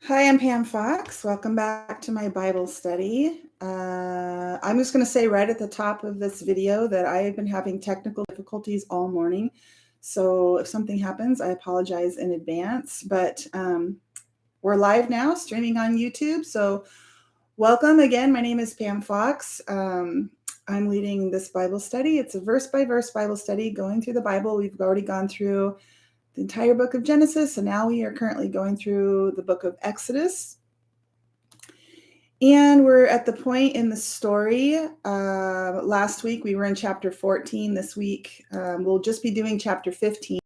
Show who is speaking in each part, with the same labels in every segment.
Speaker 1: Hi, I'm Pam Fox. Welcome back to my Bible study. I'm just going to say right at the top of this video that I have been having technical difficulties all morning. So if something happens, I apologize in advance. But we're live now, streaming on YouTube. So welcome again. My name is Pam Fox. I'm leading this Bible study. It's a verse-by-verse Bible study going through the Bible. We've already gone through the entire book of Genesis, and now we are currently going through the book of Exodus. And we're at the point in the story. Last week we were in chapter 14. This week we'll just be doing chapter 15.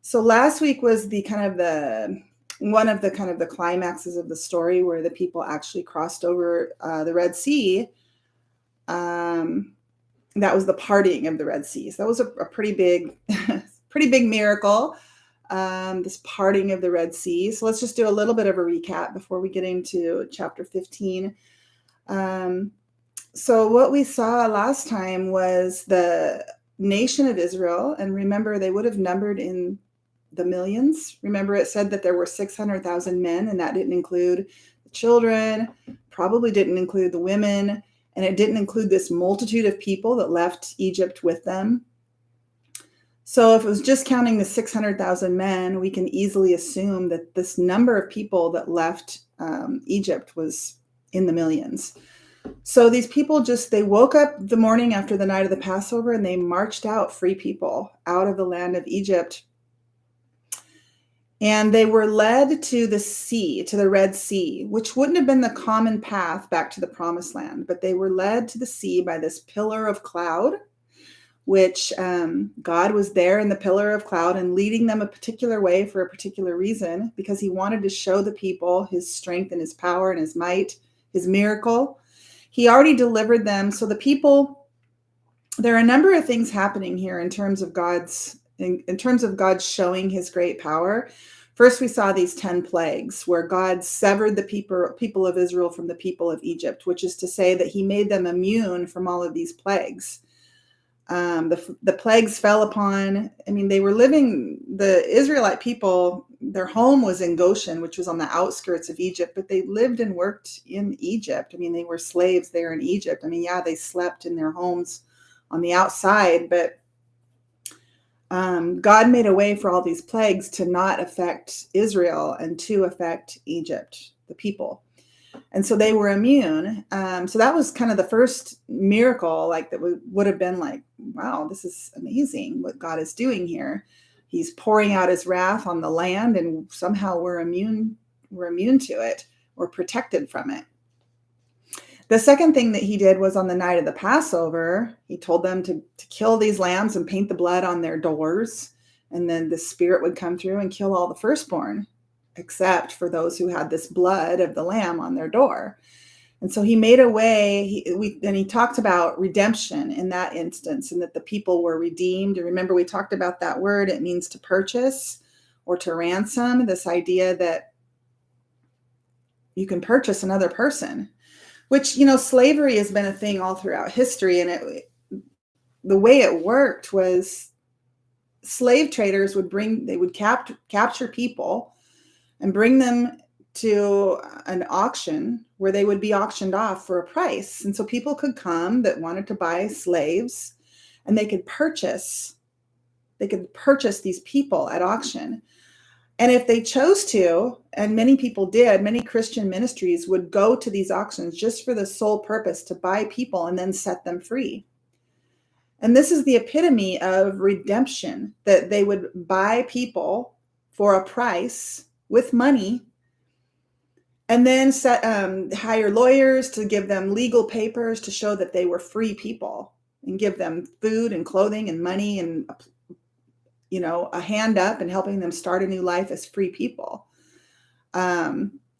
Speaker 1: So last week was the one of the climaxes of the story where the people actually crossed over the Red Sea. That was the parting of the Red Sea. So that was a pretty big, pretty big miracle. This parting of the Red Sea. So let's just do a little bit of a recap before we get into chapter 15. So what we saw last time was the nation of Israel. And remember, they would have numbered in the millions. Remember, it said that there were 600,000 men, and that didn't include the children, probably didn't include the women, and it didn't include this multitude of people that left Egypt with them. So if it was just counting the 600,000 men, we can easily assume that this number of people that left Egypt was in the millions. So these people they woke up the morning after the night of the Passover and they marched out free people out of the land of Egypt. And they were led to the sea, to the Red Sea, which wouldn't have been the common path back to the Promised Land, but they were led to the sea by this pillar of cloud, which God was there in the pillar of cloud and leading them a particular way for a particular reason, because he wanted to show the people his strength and his power and his might, his miracle. He already delivered them. So the people, there are a number of things happening here in terms of God's showing his great power. First, we saw these 10 plagues where God severed the people of Israel from the people of Egypt, which is to say that he made them immune from all of these plagues. The plagues fell upon, they were living, the Israelite people, their home was in Goshen, which was on the outskirts of Egypt, but they lived and worked in Egypt. They were slaves there in Egypt. They slept in their homes on the outside, but God made a way for all these plagues to not affect Israel and to affect Egypt, the people. And so they were immune. So that was kind of the first miracle, that would have been like, wow, this is amazing what God is doing here. He's pouring out his wrath on the land, and somehow we're immune to it. We're protected from it. The second thing that he did was on the night of the Passover, he told them to kill these lambs and paint the blood on their doors. And then the Spirit would come through and kill all the firstborn, except for those who had this blood of the lamb on their door. And so he made a way, he talked about redemption in that instance, and that the people were redeemed. And remember, we talked about that word. It means to purchase or to ransom, this idea that you can purchase another person, which, slavery has been a thing all throughout history. And the way it worked was slave traders would capture people and bring them to an auction where they would be auctioned off for a price. And so people could come that wanted to buy slaves, and they could purchase these people at auction. And if they chose to, and many people did, many Christian ministries would go to these auctions just for the sole purpose to buy people and then set them free. And this is the epitome of redemption, that they would buy people for a price with money, and then hire lawyers to give them legal papers to show that they were free people, and give them food and clothing and money and, a hand up and helping them start a new life as free people.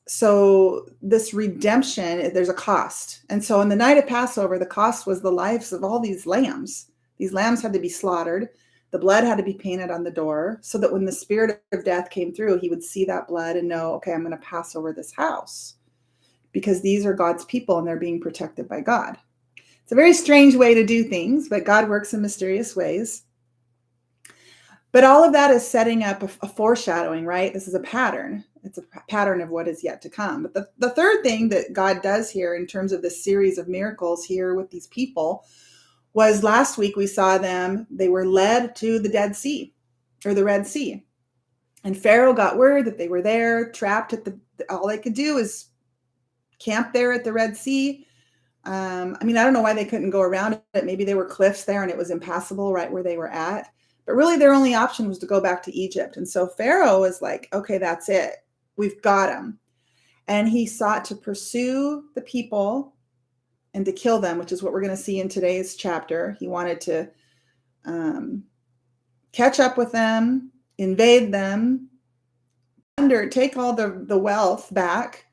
Speaker 1: So this redemption, there's a cost. And so on the night of Passover, the cost was the lives of all these lambs. These lambs had to be slaughtered. The blood had to be painted on the door so that when the spirit of death came through, he would see that blood and know, okay, I'm going to pass over this house, because these are God's people and they're being protected by God. It's a very strange way to do things, but God works in mysterious ways. But all of that is setting up a foreshadowing, right? This is a pattern. It's a pattern of what is yet to come. But the third thing that God does here in terms of this series of miracles here with these people was last week we saw them, they were led to the Dead Sea or the Red Sea. And Pharaoh got word that they were there, trapped at all they could do is camp there at the Red Sea. I don't know why they couldn't go around it. Maybe there were cliffs there and it was impassable right where they were at. But really their only option was to go back to Egypt. And so Pharaoh was like, okay, that's it. We've got him. And he sought to pursue the people and to kill them, which is what we're going to see in today's chapter. He wanted to catch up with them, invade them, take all the wealth back,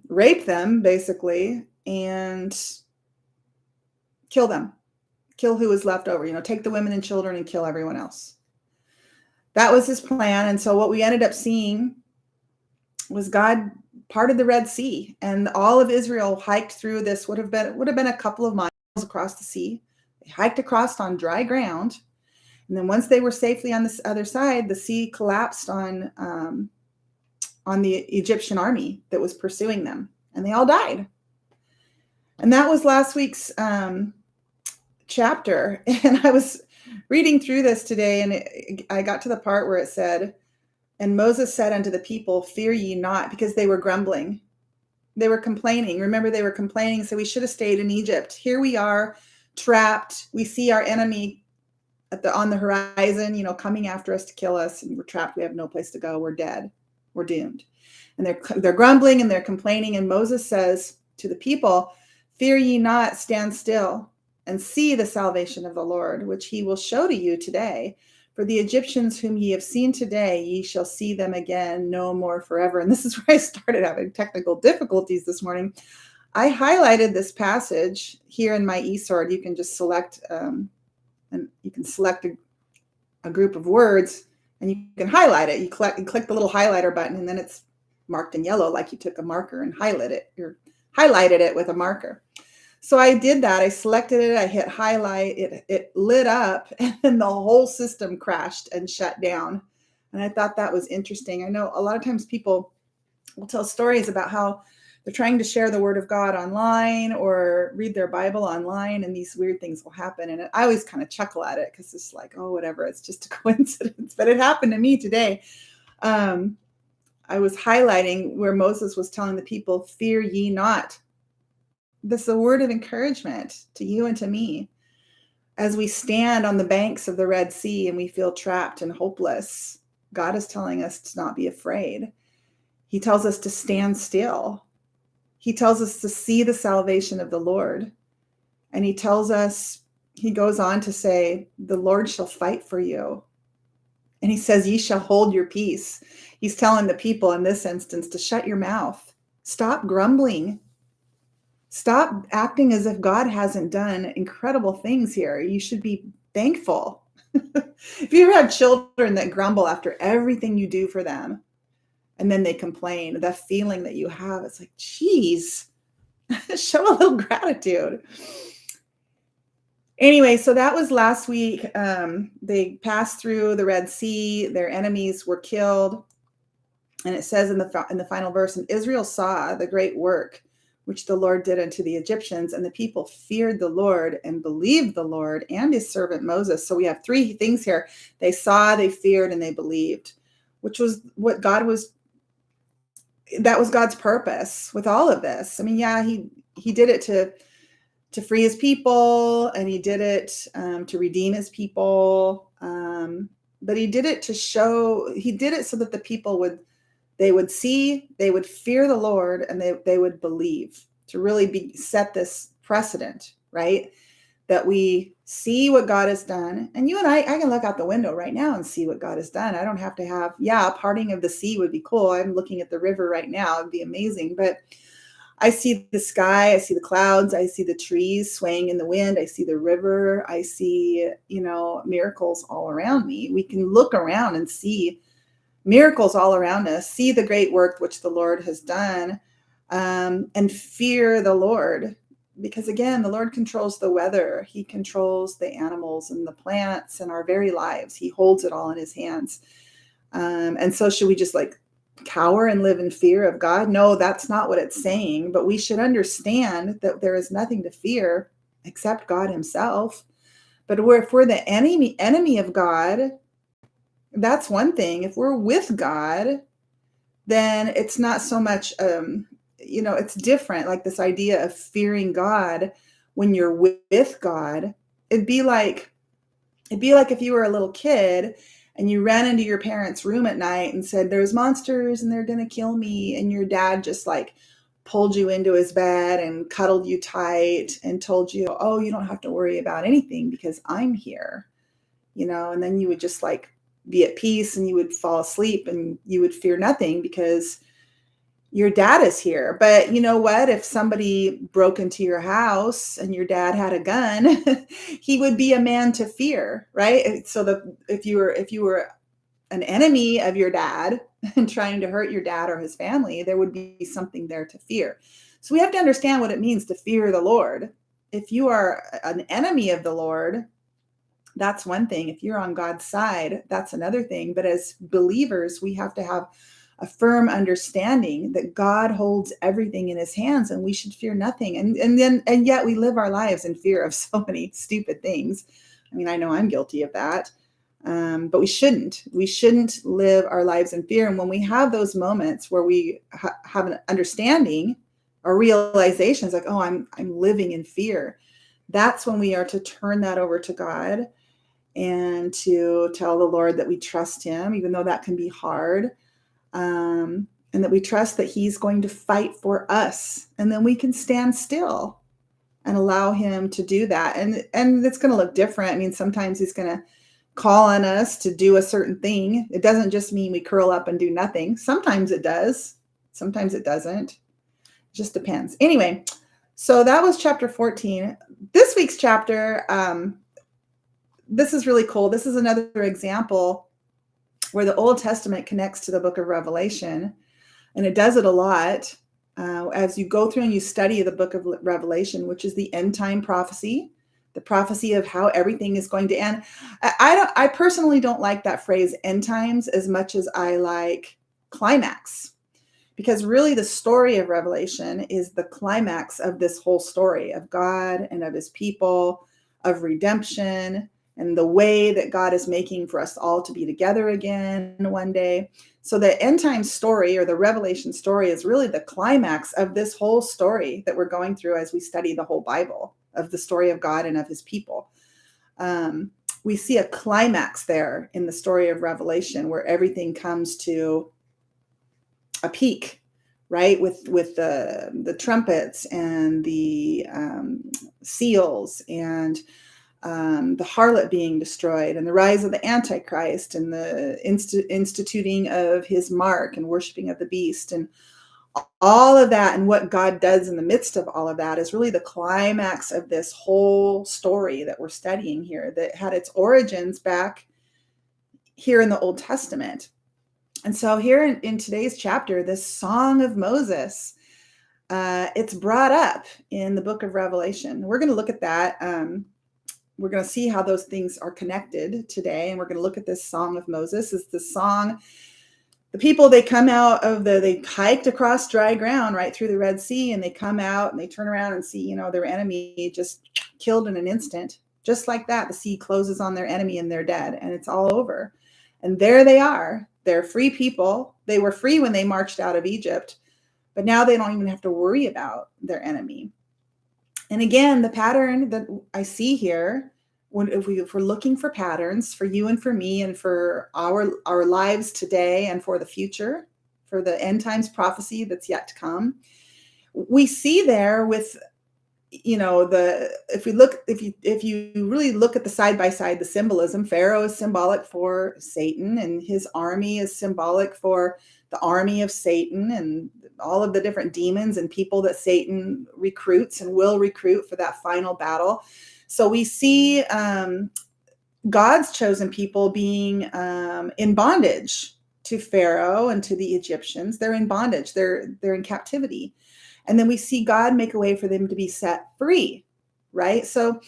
Speaker 1: rape them basically, and kill them. Kill who was left over, take the women and children and kill everyone else. That was his plan. And so what we ended up seeing was God parted the Red Sea, and all of Israel hiked through this, would have been a couple of miles across the sea. They hiked across on dry ground. And then once they were safely on this other side, the sea collapsed on the Egyptian army that was pursuing them, and they all died. And that was last week's chapter. And I was reading through this today, and I got to the part where it said, and Moses said unto the people, fear ye not, because they were grumbling. They were complaining. Remember, they were complaining. So we should have stayed in Egypt. Here we are trapped. We see our enemy on the horizon, coming after us to kill us. And we're trapped. We have no place to go. We're dead. We're doomed. And they're grumbling and they're complaining. And Moses says to the people, fear ye not, stand still and see the salvation of the Lord, which he will show to you today. For the Egyptians whom ye have seen today, ye shall see them again no more forever. And this is where I started having technical difficulties this morning. I highlighted this passage here in my eSword. You can just select, and you can select a group of words, and you can highlight it. You click the little highlighter button, and then it's marked in yellow, like you took a marker and highlighted it with a marker. So I did that. I selected it. I hit highlight. It lit up, and then the whole system crashed and shut down. And I thought that was interesting. I know a lot of times people will tell stories about how they're trying to share the word of God online or read their Bible online, and these weird things will happen. And I always kind of chuckle at it because it's like, oh, whatever. It's just a coincidence. But it happened to me today. I was highlighting where Moses was telling the people, fear ye not. This is a word of encouragement to you and to me as we stand on the banks of the Red Sea and we feel trapped and hopeless. God is telling us to not be afraid. He tells us to stand still. He tells us to see the salvation of the Lord. And he goes on to say, the Lord shall fight for you. And he says, ye shall hold your peace. He's telling the people in this instance to shut your mouth. Stop grumbling. Stop acting as if God hasn't done incredible things here. You should be thankful. If you ever have children that grumble after everything you do for them, and then they complain, that feeling that you have, it's like, geez, show a little gratitude. Anyway, so that was last week. They passed through the Red Sea. Their enemies were killed. And it says in the final verse, and Israel saw the great work which the Lord did unto the Egyptians, and the people feared the Lord and believed the Lord and his servant Moses. So we have three things here. They saw, they feared, and they believed, which was what that was God's purpose with all of this. I mean, yeah, he did it to free his people, and he did it to redeem his people. But he did it so that the people would see, they would fear the Lord, and they would believe, to really set this precedent, right? That we see what God has done. And you and I can look out the window right now and see what God has done. I don't have to have, a parting of the sea would be cool. I'm looking at the river right now. It'd be amazing. But I see the sky, I see the clouds, I see the trees swaying in the wind, I see the river, I see, miracles all around me. We can look around and see miracles all around us, see the great work which the Lord has done, and fear the Lord. because again, the Lord controls the weather. He controls the animals and the plants and our very lives. He holds it all in his hands. And so should we just like cower and live in fear of God? No, that's not what it's saying. But we should understand that there is nothing to fear except God himself. But if we're the enemy of God, that's one thing. If we're with God, then it's not so much, it's different. Like this idea of fearing God when you're with God, it'd be like if you were a little kid and you ran into your parents' room at night and said, there's monsters and they're going to kill me. And your dad just like pulled you into his bed and cuddled you tight and told you, oh, you don't have to worry about anything because I'm here, and then you would just like be at peace and you would fall asleep and you would fear nothing because your dad is here. But you know what? If somebody broke into your house and your dad had a gun, he would be a man to fear, right? So if you were an enemy of your dad and trying to hurt your dad or his family, there would be something there to fear. So we have to understand what it means to fear the Lord. If you are an enemy of the Lord, that's one thing. If you're on God's side, that's another thing. But as believers, we have to have a firm understanding that God holds everything in his hands and we should fear nothing. And yet we live our lives in fear of so many stupid things. I mean, I know I'm guilty of that. But we shouldn't live our lives in fear. And when we have those moments where we have an understanding or realizations like, oh, I'm living in fear, that's when we are to turn that over to God and to tell the Lord that we trust him, even though that can be hard. And that we trust that he's going to fight for us. And then we can stand still and allow him to do that. And it's going to look different. I mean, sometimes he's going to call on us to do a certain thing. It doesn't just mean we curl up and do nothing. Sometimes it does. Sometimes it doesn't. It just depends. Anyway, so that was chapter 14. This week's chapter, this is really cool. This is another example where the Old Testament connects to the book of Revelation. And it does it a lot. As you go through and you study the book of Revelation, which is the end time prophecy, the prophecy of how everything is going to end. I personally don't like that phrase end times as much as I like climax, because really the story of Revelation is the climax of this whole story of God and of his people, of redemption, and the way that God is making for us all to be together again one day. So the end time story, or the Revelation story, is really the climax of this whole story that we're going through as we study the whole Bible, of the story of God and of his people. We see a climax there in the story of Revelation where everything comes to a peak, right? With the trumpets and the seals and the harlot being destroyed and the rise of the Antichrist and the instituting of his mark and worshiping of the beast and all of that. And what God does in the midst of all of that is really the climax of this whole story that we're studying here, that had its origins back here in the Old Testament. And so here in today's chapter, this Song of Moses, it's brought up in the book of Revelation. We're going to look at that. We're going to see how those things are connected today. And we're going to look at this Song of Moses. It's the song, the people, they come out of they hiked across dry ground right through the Red Sea, and they come out and they turn around and see, their enemy just killed in an instant. Just like that, the sea closes on their enemy and they're dead and it's all over. And there they are. They're free people. They were free when they marched out of Egypt, but now they don't even have to worry about their enemy. And again, the pattern that I see here, if we're looking for patterns for you and for me and for our lives today and for the future, for the end times prophecy that's yet to come, we see there with, if you really look at the side by side, the symbolism, Pharaoh is symbolic for Satan and his army is symbolic for the army of Satan and all of the different demons and people that Satan recruits and will recruit for that final battle. So we see God's chosen people being in bondage to Pharaoh and to the Egyptians. They're in bondage. They're in captivity. And then we see God make a way for them to be set free, right? So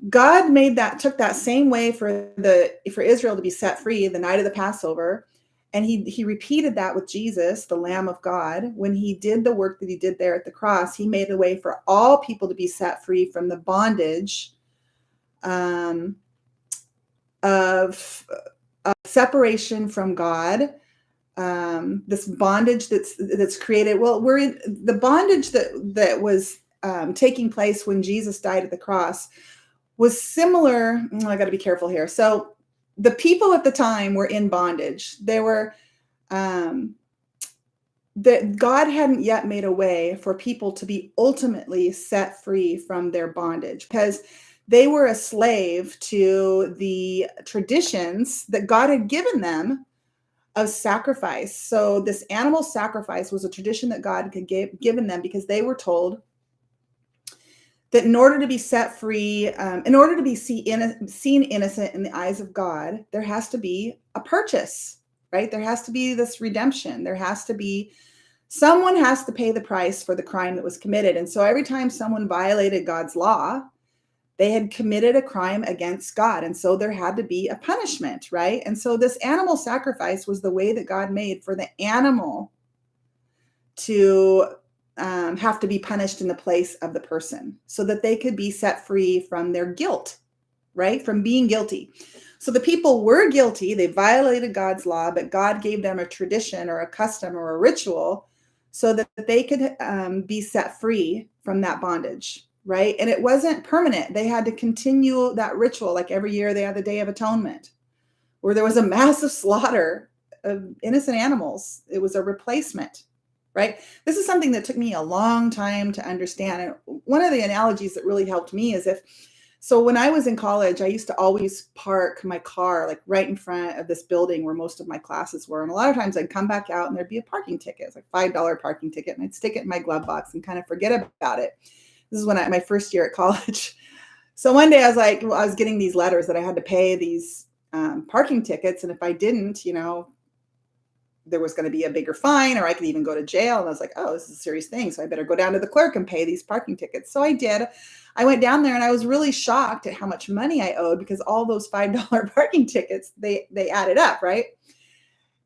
Speaker 1: God took that same way for Israel to be set free the night of the Passover. And he repeated that with Jesus, the Lamb of God. When he did the work that he did there at the cross, he made a way for all people to be set free from the bondage of separation from God. This bondage that's created. Well, we're in the bondage that was taking place when Jesus died at the cross was similar. I got to be careful here. So the people at the time were in bondage. They were that God hadn't yet made a way for people to be ultimately set free from their bondage, because they were a slave to the traditions that God had given them of sacrifice. So this animal sacrifice was a tradition that God had given them, because they were told that in order to be set free, in order to be seen innocent in the eyes of God, there has to be a purchase, right? There has to be this redemption. There has to be, someone has to pay the price for the crime that was committed. And so every time someone violated God's law, they had committed a crime against God. And so there had to be a punishment, right? And so this animal sacrifice was the way that God made for the animal to have to be punished in the place of the person, so that they could be set free from their guilt, right? From being guilty. So the people were guilty. They violated God's law, but God gave them a tradition or a custom or a ritual so that they could be set free from that bondage, right? And it wasn't permanent. They had to continue that ritual. Like every year they had the Day of Atonement, where there was a massive slaughter of innocent animals. It was a replacement, right? This is something that took me a long time to understand. And one of the analogies that really helped me is so when I was in college, I used to always park my car like right in front of this building where most of my classes were. And a lot of times I'd come back out and there'd be a parking ticket. It's like $5 parking ticket. And I'd stick it in my glove box and kind of forget about it. This is my first year at college. So one day I was getting these letters that I had to pay these parking tickets. And if I didn't, there was going to be a bigger fine, or I could even go to jail. And I was like, oh, this is a serious thing. So I better go down to the clerk and pay these parking tickets. So I did. I went down there and I was really shocked at how much money I owed, because all those $5 parking tickets, they added up, right?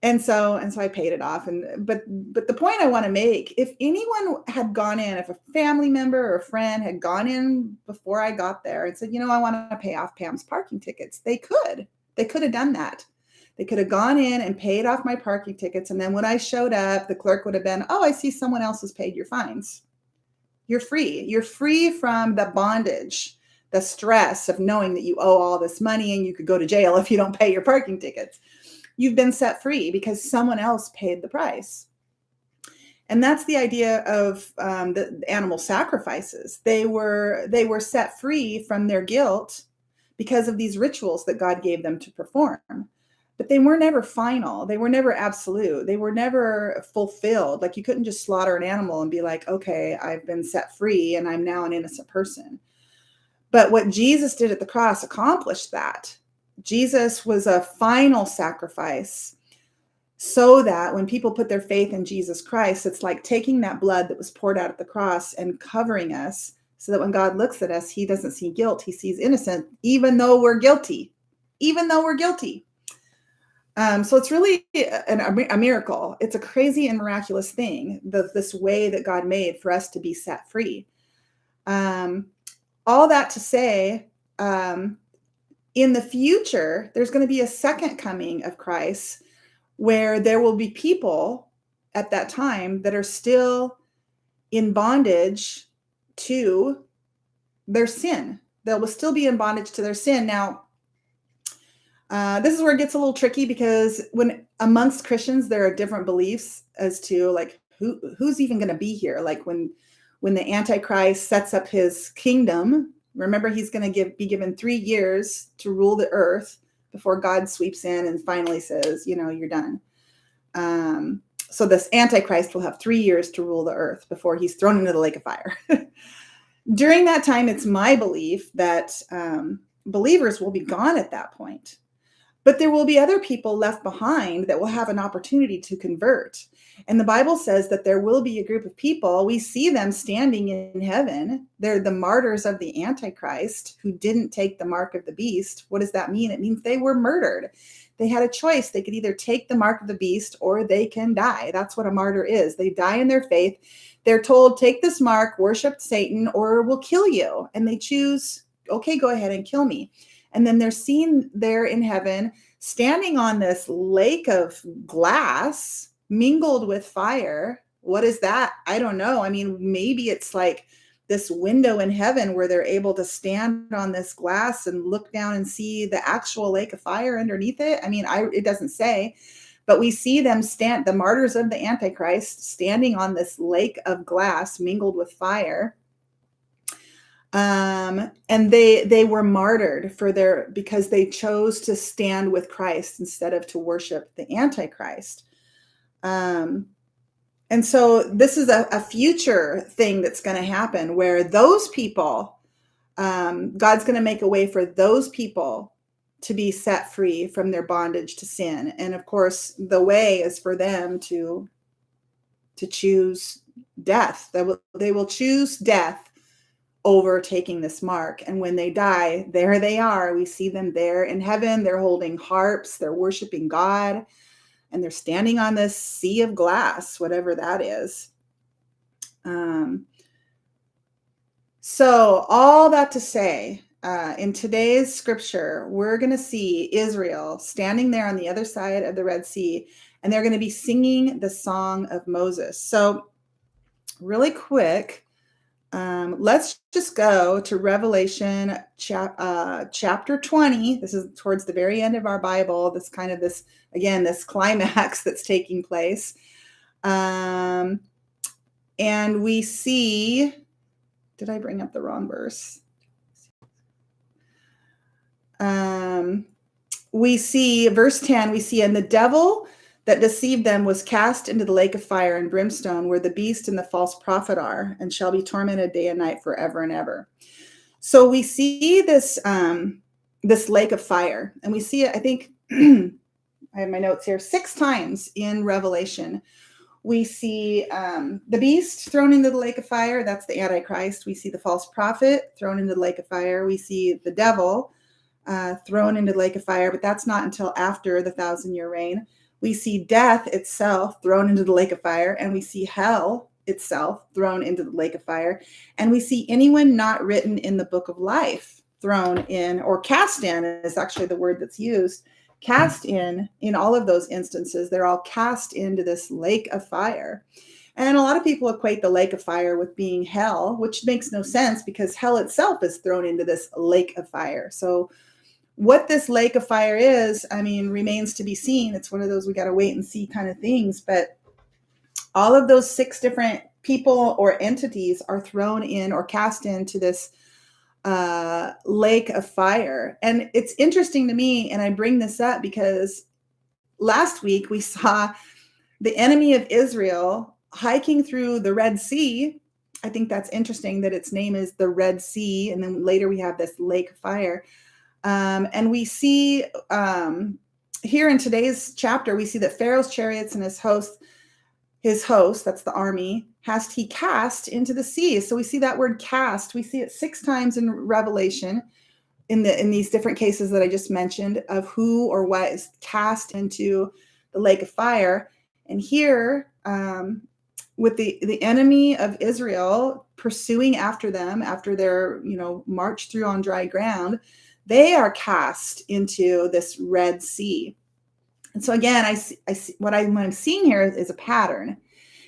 Speaker 1: And so I paid it off. But the point I want to make, if anyone had gone in, if a family member or a friend had gone in before I got there and said, I want to pay off Pam's parking tickets, they could have done that. They could have gone in and paid off my parking tickets. And then when I showed up, the clerk would have been, oh, I see someone else has paid your fines. You're free. You're free from the bondage, the stress of knowing that you owe all this money and you could go to jail if you don't pay your parking tickets. You've been set free because someone else paid the price. And that's the idea of the animal sacrifices. They were set free from their guilt because of these rituals that God gave them to perform. But they were never final. They were never absolute. They were never fulfilled. Like you couldn't just slaughter an animal and be like, okay, I've been set free and I'm now an innocent person. But what Jesus did at the cross accomplished that. Jesus was a final sacrifice, so that when people put their faith in Jesus Christ, it's like taking that blood that was poured out at the cross and covering us, so that when God looks at us, he doesn't see guilt. He sees innocent, even though we're guilty. So it's really a miracle. It's a crazy and miraculous thing, this way that God made for us to be set free. All that to say, in the future, there's going to be a second coming of Christ, where there will be people at that time that are still in bondage to their sin. They will still be in bondage to their sin. Now, this is where it gets a little tricky, because when amongst Christians, there are different beliefs as to like who's even going to be here. Like when the Antichrist sets up his kingdom, remember he's going to be given 3 years to rule the earth before God sweeps in and finally says, you're done. So this Antichrist will have 3 years to rule the earth before he's thrown into the lake of fire. During that time, it's my belief that believers will be gone at that point. But there will be other people left behind that will have an opportunity to convert. And the Bible says that there will be a group of people. We see them standing in heaven. They're the martyrs of the Antichrist who didn't take the mark of the beast. What does that mean? It means they were murdered. They had a choice. They could either take the mark of the beast or they can die. That's what a martyr is. They die in their faith. They're told, take this mark, worship Satan, or we'll kill you. And they choose, okay, go ahead and kill me. And then they're seen there in heaven, standing on this lake of glass mingled with fire. What is that? I don't know. I mean, maybe it's like this window in heaven where they're able to stand on this glass and look down and see the actual lake of fire underneath it. I mean, it doesn't say, but we see them stand, the martyrs of the Antichrist, standing on this lake of glass mingled with fire. And they were martyred because they chose to stand with Christ instead of to worship the Antichrist. And so this is a future thing that's going to happen where those people, God's going to make a way for those people to be set free from their bondage to sin. And of course, the way is for them to choose death. They will choose death over taking this mark. And when they die, there they are. We see them there in heaven. They're holding harps. They're worshiping God. And they're standing on this sea of glass, whatever that is. So all that to say, in today's scripture, we're going to see Israel standing there on the other side of the Red Sea, and they're going to be singing the song of Moses. So really quick, let's just go to Revelation chapter 20. This is towards the very end of our Bible. This climax that's taking place. And we see, did I bring up the wrong verse? We see verse 10, we see, and the devil that deceived them was cast into the lake of fire and brimstone, where the beast and the false prophet are, and shall be tormented day and night forever and ever. So we see this lake of fire, and we see it, I think, I have my notes here, 6 times in Revelation. We see the beast thrown into the lake of fire. That's the Antichrist. We see the false prophet thrown into the lake of fire. We see the devil thrown into the lake of fire, but that's not until after the 1,000-year reign. We see death itself thrown into the lake of fire, and we see hell itself thrown into the lake of fire. And we see anyone not written in the book of life thrown in, or cast in is actually the word that's used. Cast in all of those instances, they're all cast into this lake of fire. And a lot of people equate the lake of fire with being hell, which makes no sense because hell itself is thrown into this lake of fire. So what this lake of fire is, I mean, remains to be seen. It's one of those we got to wait and see kind of things. But all of those 6 different people or entities are thrown in or cast into this lake of fire. And it's interesting to me, and I bring this up because last week we saw the enemy of Israel hiking through the Red Sea. I think that's interesting that its name is the Red Sea. And then later we have this lake of fire. And we see here in today's chapter, we see that Pharaoh's chariots and his host, that's the army, has he cast into the sea. So we see that word cast. We see it 6 times in Revelation in these different cases that I just mentioned of who or what is cast into the lake of fire. And here, with the enemy of Israel pursuing after them after their march through on dry ground, they are cast into this Red Sea. And so again, I see what I'm seeing here is a pattern.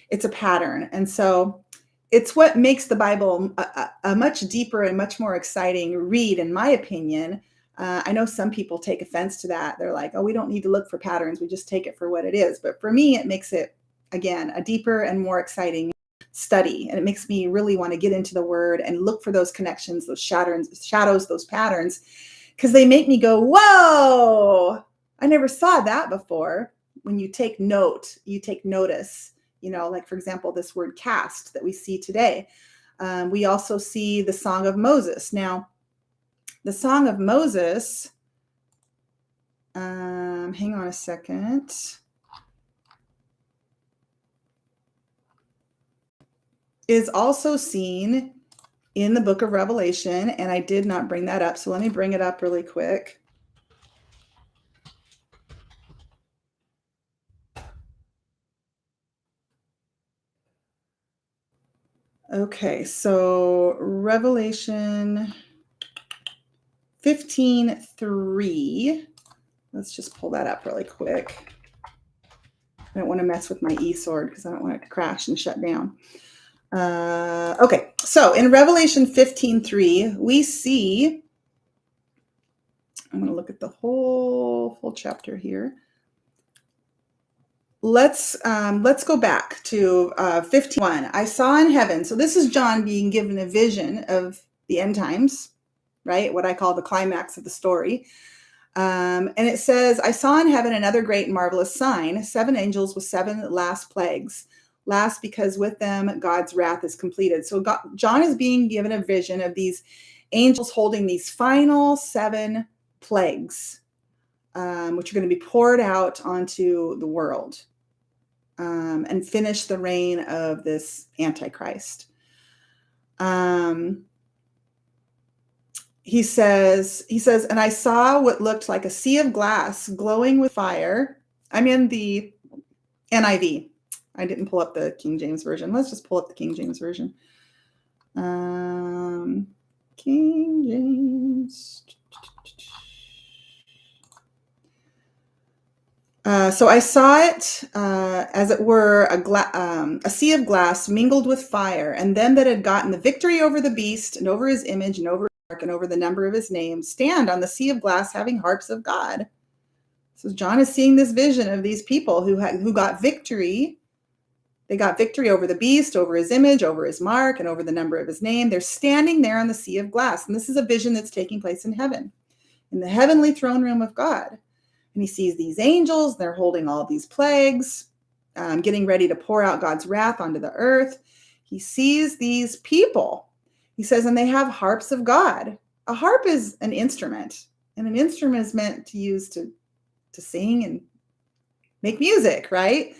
Speaker 1: It's a pattern. And so it's what makes the Bible a much deeper and much more exciting read, in my opinion. I know some people take offense to that. They're like, oh, we don't need to look for patterns. We just take it for what it is. But for me, it makes it, again, a deeper and more exciting study. And it makes me really want to get into the word and look for those connections, those shadows, those patterns, because they make me go, whoa, I never saw that before. When you take note, you take notice, like, for example, this word cast that we see today. We also see the Song of Moses. Now, the Song of Moses, Hang on a second. Is also seen in the book of Revelation, and I did not bring that up, so let me bring it up really quick. Okay, so Revelation 15:3. Let's just pull that up really quick. I don't want to mess with my eSword because I don't want it to crash and shut down. Okay, so in Revelation 15:3, we see, I'm going to look at the whole chapter here. Let's go back to 15:1. I saw in heaven. So this is John being given a vision of the end times, right? What I call the climax of the story. And it says, I saw in heaven another great and marvelous sign, 7 angels with 7 last plagues. Last because with them God's wrath is completed. So John is being given a vision of these angels holding these final 7 plagues, which are going to be poured out onto the world. And finish the reign of this Antichrist. He says, and I saw what looked like a sea of glass glowing with fire. I'm in the NIV. I didn't pull up the King James Version. Let's just pull up the King James Version. King James. So I saw it as it were a sea of glass mingled with fire, and them that had gotten the victory over the beast and over his image and over his mark and over the number of his name stand on the sea of glass having harps of God. So John is seeing this vision of these people who got victory. They got victory over the beast, over his image, over his mark, and over the number of his name. They're standing there on the sea of glass, and this is a vision that's taking place in heaven, in the heavenly throne room of God. And he sees these angels, they're holding all these plagues, getting ready to pour out God's wrath onto the earth. He sees these people. He says, and they have harps of God. A harp is an instrument, and an instrument is meant to use to sing and make music, right?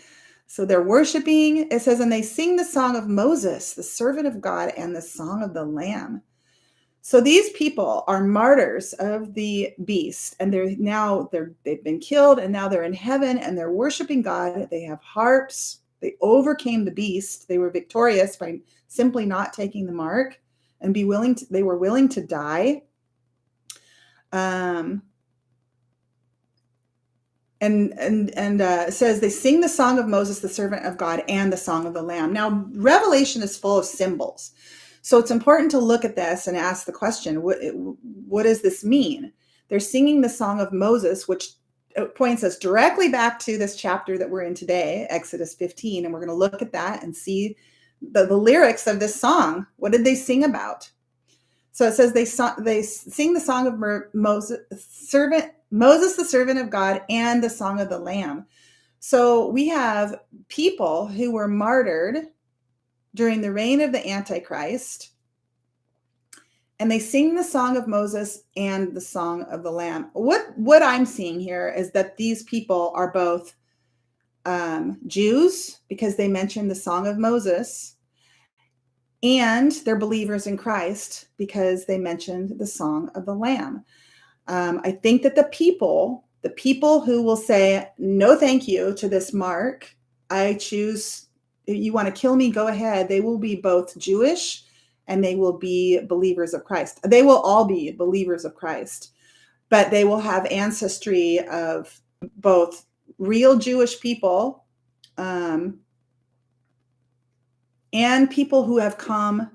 Speaker 1: So they're worshiping. It says, and they sing the song of Moses, the servant of God, and the song of the Lamb. So these people are martyrs of the beast, and they've been killed, and now they're in heaven, and they're worshiping God. They have harps. They overcame the beast. They were victorious by simply not taking the mark, and they were willing to die. It says they sing the song of Moses, the servant of God, and the song of the Lamb. Now, Revelation is full of symbols. So it's important to look at this and ask the question, what does this mean? They're singing the song of Moses, which points us directly back to this chapter that we're in today, Exodus 15. And we're going to look at that and see the lyrics of this song. What did they sing about? So it says they sing the song of Moses, the servant of God, and the song of the Lamb. So we have people who were martyred during the reign of the Antichrist, and they sing the song of Moses and the song of the Lamb. What I'm seeing here is that these people are both Jews, because they mention the song of Moses, and they're believers in Christ because they mentioned the song of the Lamb. I think that the people who will say, no, thank you to this mark, I choose, you want to kill me, go ahead. They will be both Jewish and they will be believers of Christ. They will all be believers of Christ, but they will have ancestry of both real Jewish people and people who have come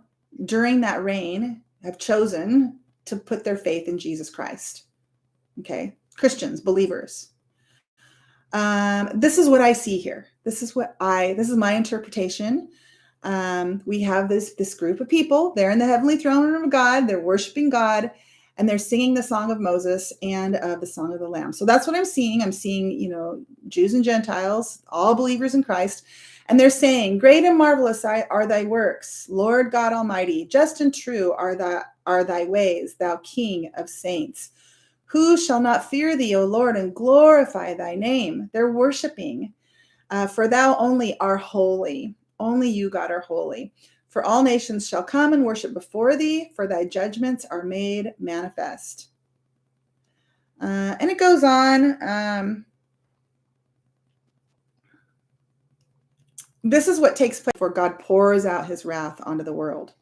Speaker 1: during that reign, have chosen to put their faith in Jesus Christ. Okay, Christians, believers. This is what I see here. This is my interpretation. We have this group of people. They're in the heavenly throne room of God. They're worshiping God, and they're singing the song of Moses and the song of the Lamb. So that's what I'm seeing. I'm seeing, Jews and Gentiles, all believers in Christ. And they're saying, great and marvelous are thy works, Lord God Almighty. Just and true are thy ways, thou King of saints. Who shall not fear thee, O Lord, and glorify thy name? They're worshiping. For thou only are holy. Only you, God, are holy. For all nations shall come and worship before thee, for thy judgments are made manifest. And it goes on. This is what takes place before God pours out his wrath onto the world.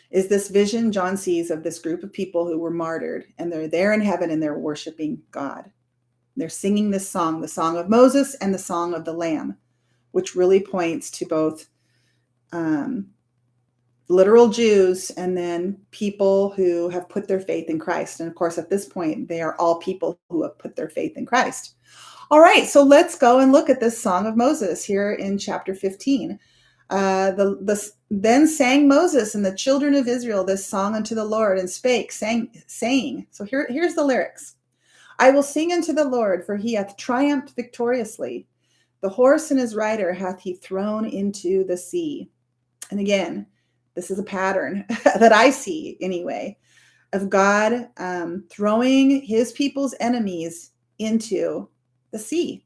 Speaker 1: Is this vision John sees of this group of people who were martyred, and they're there in heaven and they're worshiping God. They're singing this song, the song of Moses and the song of the Lamb, which really points to both literal Jews and then people who have put their faith in Christ. And of course, at this point, they are all people who have put their faith in Christ. All right, so let's go and look at this song of Moses here in chapter 15. Then sang Moses and the children of Israel this song unto the Lord, and spake, saying. So here's the lyrics. I will sing unto the Lord, for he hath triumphed victoriously. The horse and his rider hath he thrown into the sea. And again, this is a pattern that I see anyway, of God throwing his people's enemies into the sea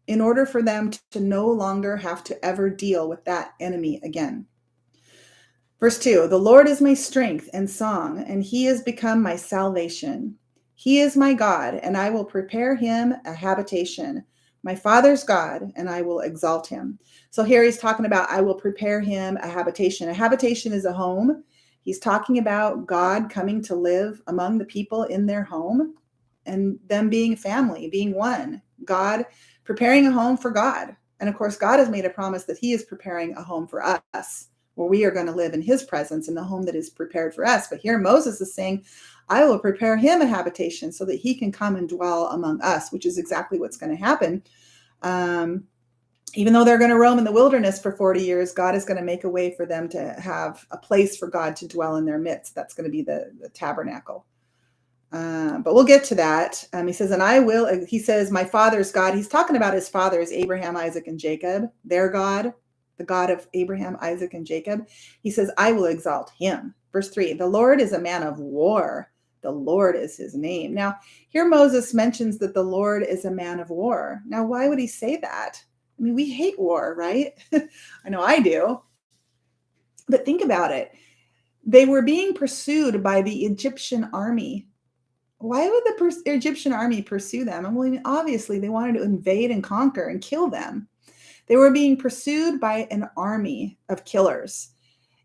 Speaker 1: in order for them to no longer have to ever deal with that enemy again. Verse 2, the Lord is my strength and song, and he is become my salvation. He is my God, and I will prepare him a habitation, my father's God, and I will exalt him. So here he's talking about, I will prepare him a habitation. A habitation is a home. He's talking about God coming to live among the people in their home and them being family, being one. God preparing a home for God. And of course, God has made a promise that he is preparing a home for us, where we are going to live in his presence in the home that is prepared for us. But here Moses is saying, I will prepare him a habitation so that he can come and dwell among us, which is exactly what's going to happen. Even though they're going to roam in the wilderness for 40 years, God is going to make a way for them to have a place for God to dwell in their midst. That's going to be the tabernacle. But we'll get to that. He says, and I will, he says, my father's God. He's talking about his fathers, Abraham, Isaac, and Jacob, their God, the God of Abraham, Isaac, and Jacob. He says, I will exalt him. Verse 3, the Lord is a man of war. The Lord is his name. Now, here Moses mentions that the Lord is a man of war. Now, why would he say that? I mean, we hate war, right? I know I do. But think about it. They were being pursued by the Egyptian army. Why would the Egyptian army pursue them? I mean, obviously, they wanted to invade and conquer and kill them. They were being pursued by an army of killers.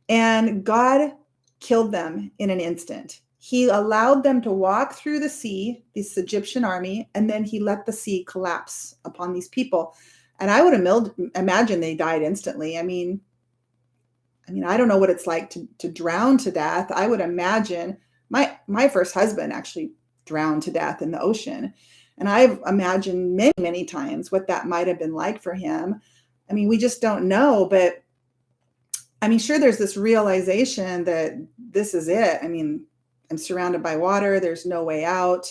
Speaker 1: And God killed them in an instant. He allowed them to walk through the sea, this Egyptian army, and then he let the sea collapse upon these people. And I would imagine they died instantly. I mean, I don't know what it's like to drown to death. I would imagine my first husband actually drowned to death in the ocean. And I've imagined many, many times what that might have been like for him. I mean, we just don't know, but I mean, sure, there's this realization that this is it. I mean, I'm surrounded by water. There's no way out.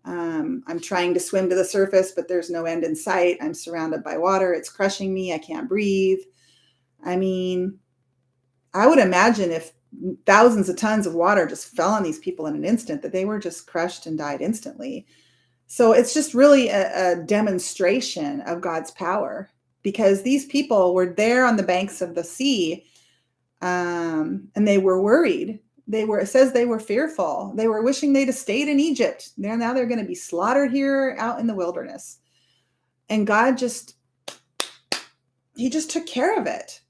Speaker 1: I'm trying to swim to the surface, but there's no end in sight. I'm surrounded by water. It's crushing me. I can't breathe. I mean, I would imagine if thousands of tons of water just fell on these people in an instant, that they were just crushed and died instantly. So it's just really a demonstration of God's power, because these people were there on the banks of the sea, and they were worried. It says they were fearful. They were wishing they'd have stayed in Egypt. Now they're going to be slaughtered here out in the wilderness. And God he just took care of it.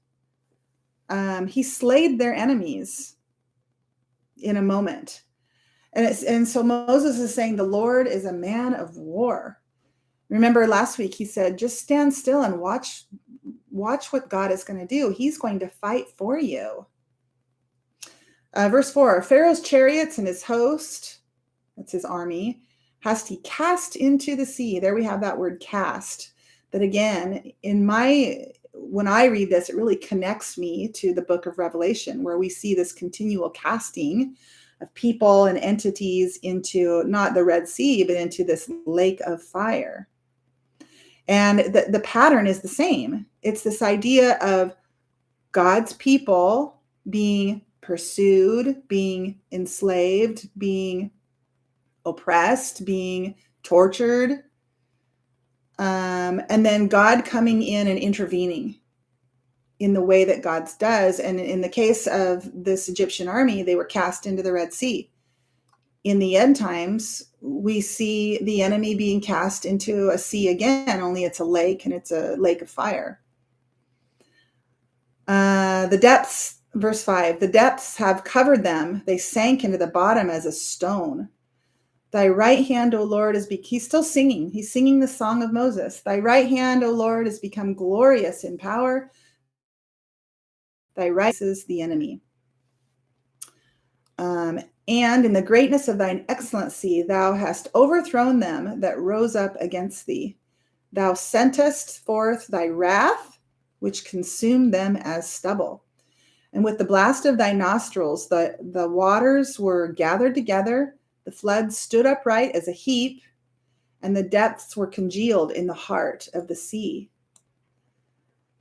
Speaker 1: He slayed their enemies in a moment. And so Moses is saying the Lord is a man of war. Remember last week he said, just stand still and watch what God is going to do. He's going to fight for you. Verse 4, Pharaoh's chariots and his host, that's his army, has he cast into the sea. There we have that word cast. That again, when I read this, it really connects me to the book of Revelation, where we see this continual casting of people and entities into not the Red Sea, but into this lake of fire. And the pattern is the same. It's this idea of God's people being pursued, being enslaved, being oppressed, being tortured. And then God coming in and intervening in the way that God does. And in the case of this Egyptian army, they were cast into the Red Sea. In the end times, we see the enemy being cast into a sea again, only it's a lake, and it's a lake of fire. The depths, verse 5, the depths have covered them. They sank into the bottom as a stone. Thy right hand, O Lord, he's still singing. He's singing the song of Moses. Thy right hand, O Lord, has become glorious in power. Thy right is the enemy. And in the greatness of thine excellency, thou hast overthrown them that rose up against thee. Thou sentest forth thy wrath, which consumed them as stubble. And with the blast of thy nostrils, the waters were gathered together. The floods stood upright as a heap, and the depths were congealed in the heart of the sea.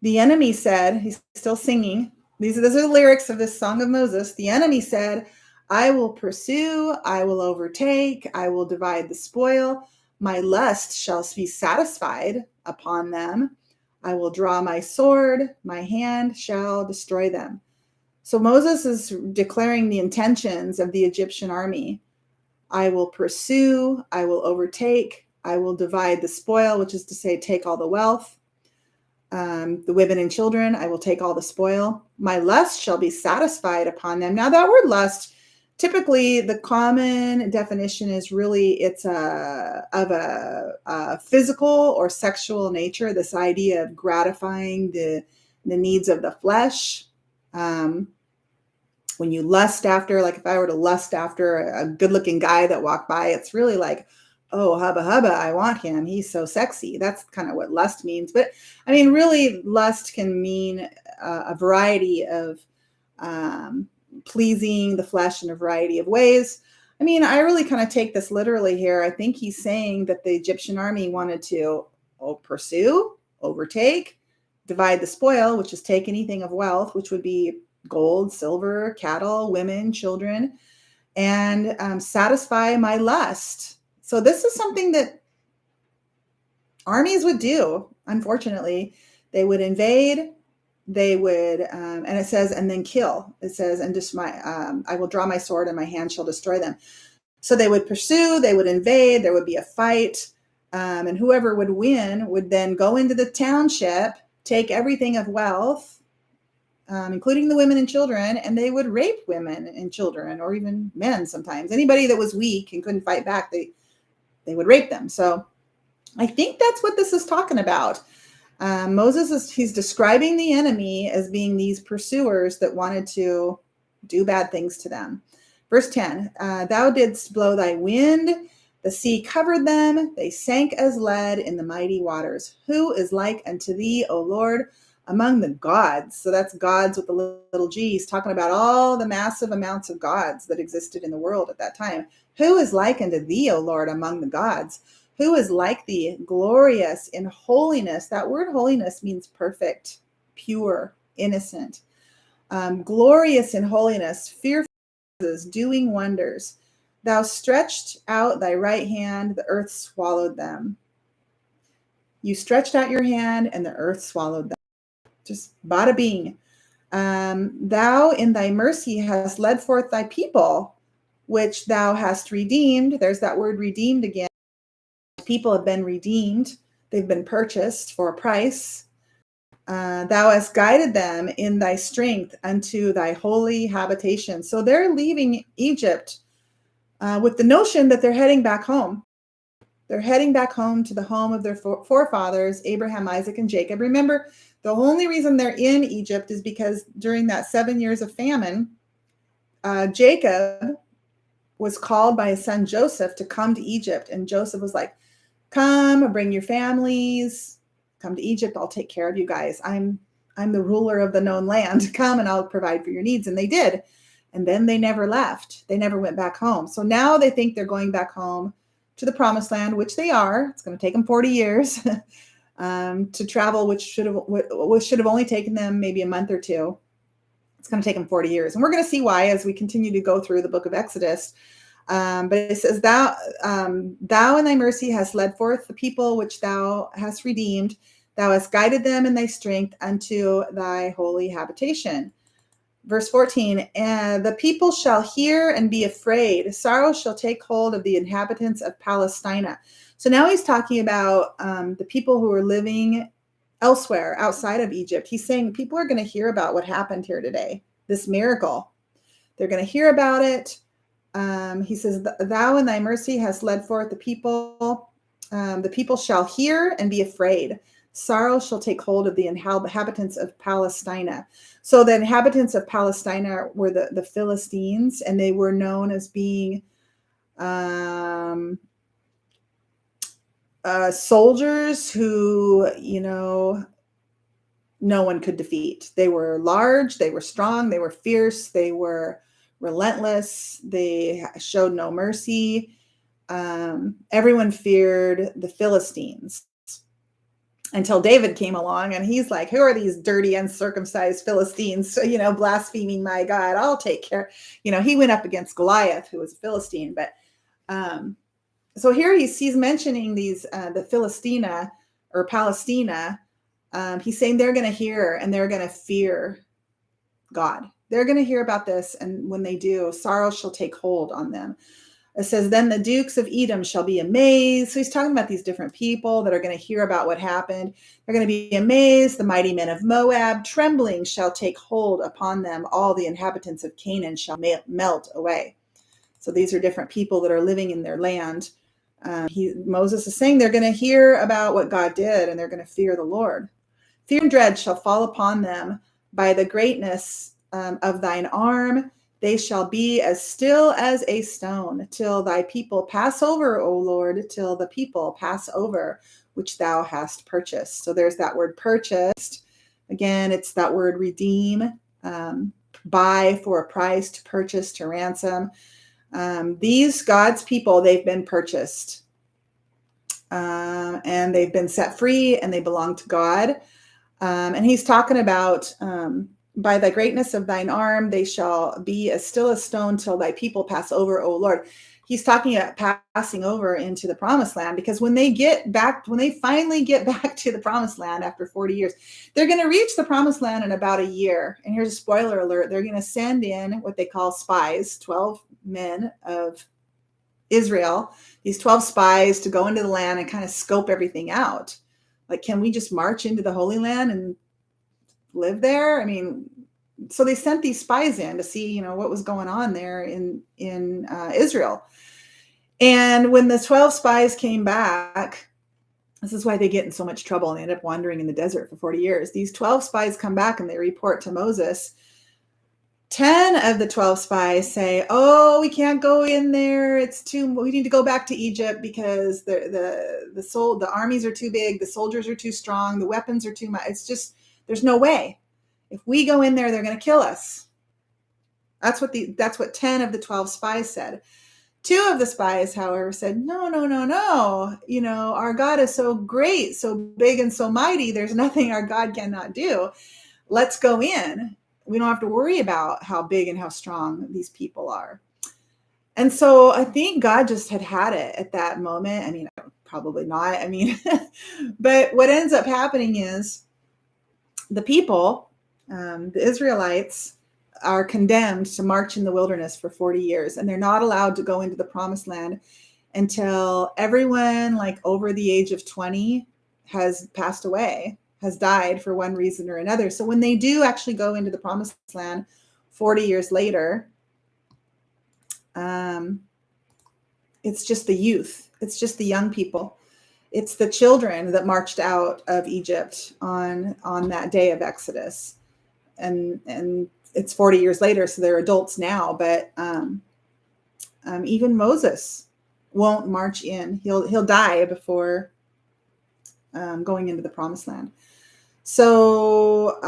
Speaker 1: The enemy said, he's still singing, these are the lyrics of this Song of Moses. The enemy said, I will pursue, I will overtake, I will divide the spoil. My lust shall be satisfied upon them. I will draw my sword, my hand shall destroy them. So Moses is declaring the intentions of the Egyptian army. I will pursue, I will overtake, I will divide the spoil, which is to say, take all the wealth. The women and children, I will take all the spoil. My lust shall be satisfied upon them. Now that word lust, typically the common definition is really it's of a physical or sexual nature, this idea of gratifying the needs of the flesh. When you lust after, like if I were to lust after a good looking guy that walked by, it's really like, oh, hubba hubba, I want him. He's so sexy. That's kind of what lust means. But I mean, really, lust can mean a variety of pleasing the flesh in a variety of ways. I mean, I really kind of take this literally here. I think he's saying that the Egyptian army wanted to pursue, overtake, divide the spoil, which is take anything of wealth, which would be gold, silver, cattle, women, children, and satisfy my lust. So this is something that armies would do, unfortunately. They would invade, they would, and it says, and then kill. It says, and just I will draw my sword and my hand shall destroy them. So they would pursue, they would invade, there would be a fight, and whoever would win would then go into the township, take everything of wealth, including the women and children, and they would rape women and children, or even men sometimes. Anybody that was weak and couldn't fight back, they would rape them. So I think that's what this is talking about. Moses he's describing the enemy as being these pursuers that wanted to do bad things to them. Verse 10, thou didst blow thy wind, the sea covered them, they sank as lead in the mighty waters. Who is like unto thee, O Lord, among the gods? So that's gods with the little g. He's talking about all the massive amounts of gods that existed in the world at that time. Who is like unto thee, O Lord, among the gods? Who is like thee, glorious in holiness? That word holiness means perfect, pure, innocent. Glorious in holiness, fearful, doing wonders. Thou stretched out thy right hand, the earth swallowed them. You stretched out your hand, and the earth swallowed them. Just bada bing. Thou in thy mercy hast led forth thy people, which thou hast redeemed. There's that word redeemed again. People have been redeemed. They've been purchased for a price. Thou hast guided them in thy strength unto thy holy habitation. So they're leaving Egypt with the notion that they're heading back home. They're heading back home to the home of their forefathers, Abraham, Isaac, and Jacob. Remember, the only reason they're in Egypt is because during that 7 years of famine, Jacob was called by his son Joseph to come to Egypt. And Joseph was like, come, bring your families, come to Egypt. I'll take care of you guys. I'm the ruler of the known land. Come and I'll provide for your needs. And they did. And then they never left. They never went back home. So now they think they're going back home to the promised land, which they are. It's going to take them 40 years to travel, which should have only taken them maybe a month or two. It's going to take them 40 years. And we're going to see why as we continue to go through the book of Exodus. But it says, thou in thy mercy hast led forth the people which thou hast redeemed. Thou hast guided them in thy strength unto thy holy habitation. Verse 14, and the people shall hear and be afraid. Sorrow shall take hold of the inhabitants of Palestina. So now he's talking about the people who are living elsewhere outside of Egypt. He's saying people are going to hear about what happened here today, this miracle. They're going to hear about it. He says, thou in thy mercy hast led forth the people. The people shall hear and be afraid. Sorrow shall take hold of the inhabitants of Palestina. So the inhabitants of Palestina were the Philistines, and they were known as being soldiers who, no one could defeat. They were large, they were strong, they were fierce, they were relentless, they showed no mercy. Everyone feared the Philistines until David came along, and he's like, who are these dirty, uncircumcised Philistines, blaspheming my God? I'll take care. He went up against Goliath, who was a Philistine. But so here he's mentioning these, the Philistina or Palestina. He's saying they're going to hear and they're going to fear God. They're going to hear about this. And when they do, sorrow shall take hold on them. It says, then the dukes of Edom shall be amazed. So he's talking about these different people that are going to hear about what happened. They're going to be amazed. The mighty men of Moab, trembling shall take hold upon them. All the inhabitants of Canaan shall melt away. So these are different people that are living in their land. Moses is saying they're going to hear about what God did, and they're going to fear the Lord. Fear and dread shall fall upon them by the greatness of thine arm. They shall be as still as a stone till thy people pass over, O Lord, till the people pass over, which thou hast purchased. So there's that word purchased. Again, it's that word redeem, buy for a price, to purchase, to ransom. These God's people, they've been purchased. And they've been set free, and they belong to God. And he's talking about by the greatness of thine arm, they shall be as still as stone till thy people pass over, O Lord. He's talking about passing over into the promised land, because when they finally get back to the promised land after 40 years, they're going to reach the promised land in about a year. And here's a spoiler alert. They're going to send in what they call spies, 12 men of Israel, these 12 spies, to go into the land and kind of scope everything out. Like, can we just march into the Holy Land and live there? I mean, so they sent these spies in to see, what was going on there in Israel. And when the 12 spies came back, this is why they get in so much trouble and they end up wandering in the desert for 40 years. These 12 spies come back and they report to Moses. 10 of the 12 spies say, oh, we can't go in there. We need to go back to Egypt because the armies are too big. The soldiers are too strong. The weapons are too much. It's just, there's no way. If we go in there, they're going to kill us. That's what 10 of the 12 spies said. 2 of the spies, however, said, no. Our God is so great, so big and so mighty. There's nothing our God cannot do. Let's go in. We don't have to worry about how big and how strong these people are. And so I think God just had it at that moment. I mean, probably not. I mean, but what ends up happening is the people, the Israelites, are condemned to march in the wilderness for 40 years, and they're not allowed to go into the promised land until everyone like over the age of 20 has passed away, has died for one reason or another. So when they do actually go into the promised land 40 years later, it's just the youth. It's just the young people. It's the children that marched out of Egypt on that day of Exodus. And it's 40 years later, so they're adults now. But even Moses won't march in. He'll die before going into the promised land. So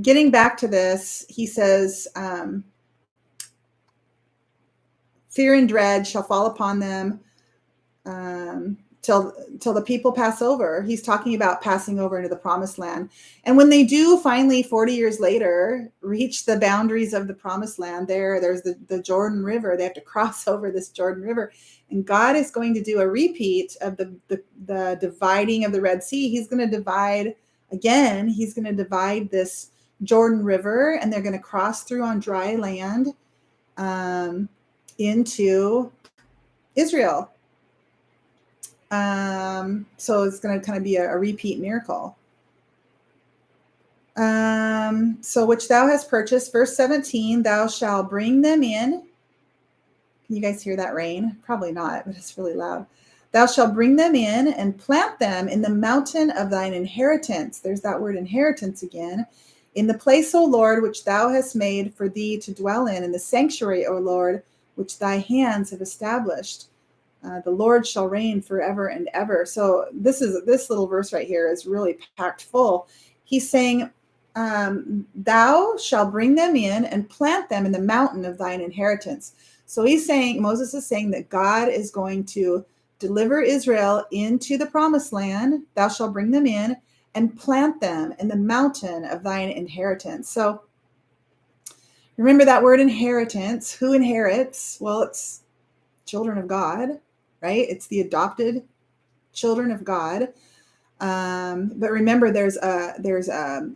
Speaker 1: getting back to this, he says, fear and dread shall fall upon them till the people pass over. He's talking about passing over into the promised land. And when they do finally 40 years later reach the boundaries of the promised land, there's the Jordan River. They have to cross over this Jordan River. And God is going to do a repeat of the dividing of the Red Sea. He's going to divide again. He's going to divide this Jordan River, and they're going to cross through on dry land into Israel. So it's going to kind of be a repeat miracle. So which thou hast purchased, verse 17, thou shalt bring them in. Can you guys hear that rain? Probably not, but it's really loud. Thou shalt bring them in and plant them in the mountain of thine inheritance. There's that word inheritance again. In the place, O Lord, which thou hast made for thee to dwell in the sanctuary, O Lord, which thy hands have established. The Lord shall reign forever and ever. So this little verse right here is really packed full. He's saying, thou shalt bring them in and plant them in the mountain of thine inheritance. So Moses is saying that God is going to deliver Israel into the promised land. Thou shalt bring them in and plant them in the mountain of thine inheritance. So remember that word inheritance. Who inherits? Well, it's children of God, right? It's the adopted children of God. But remember, there's a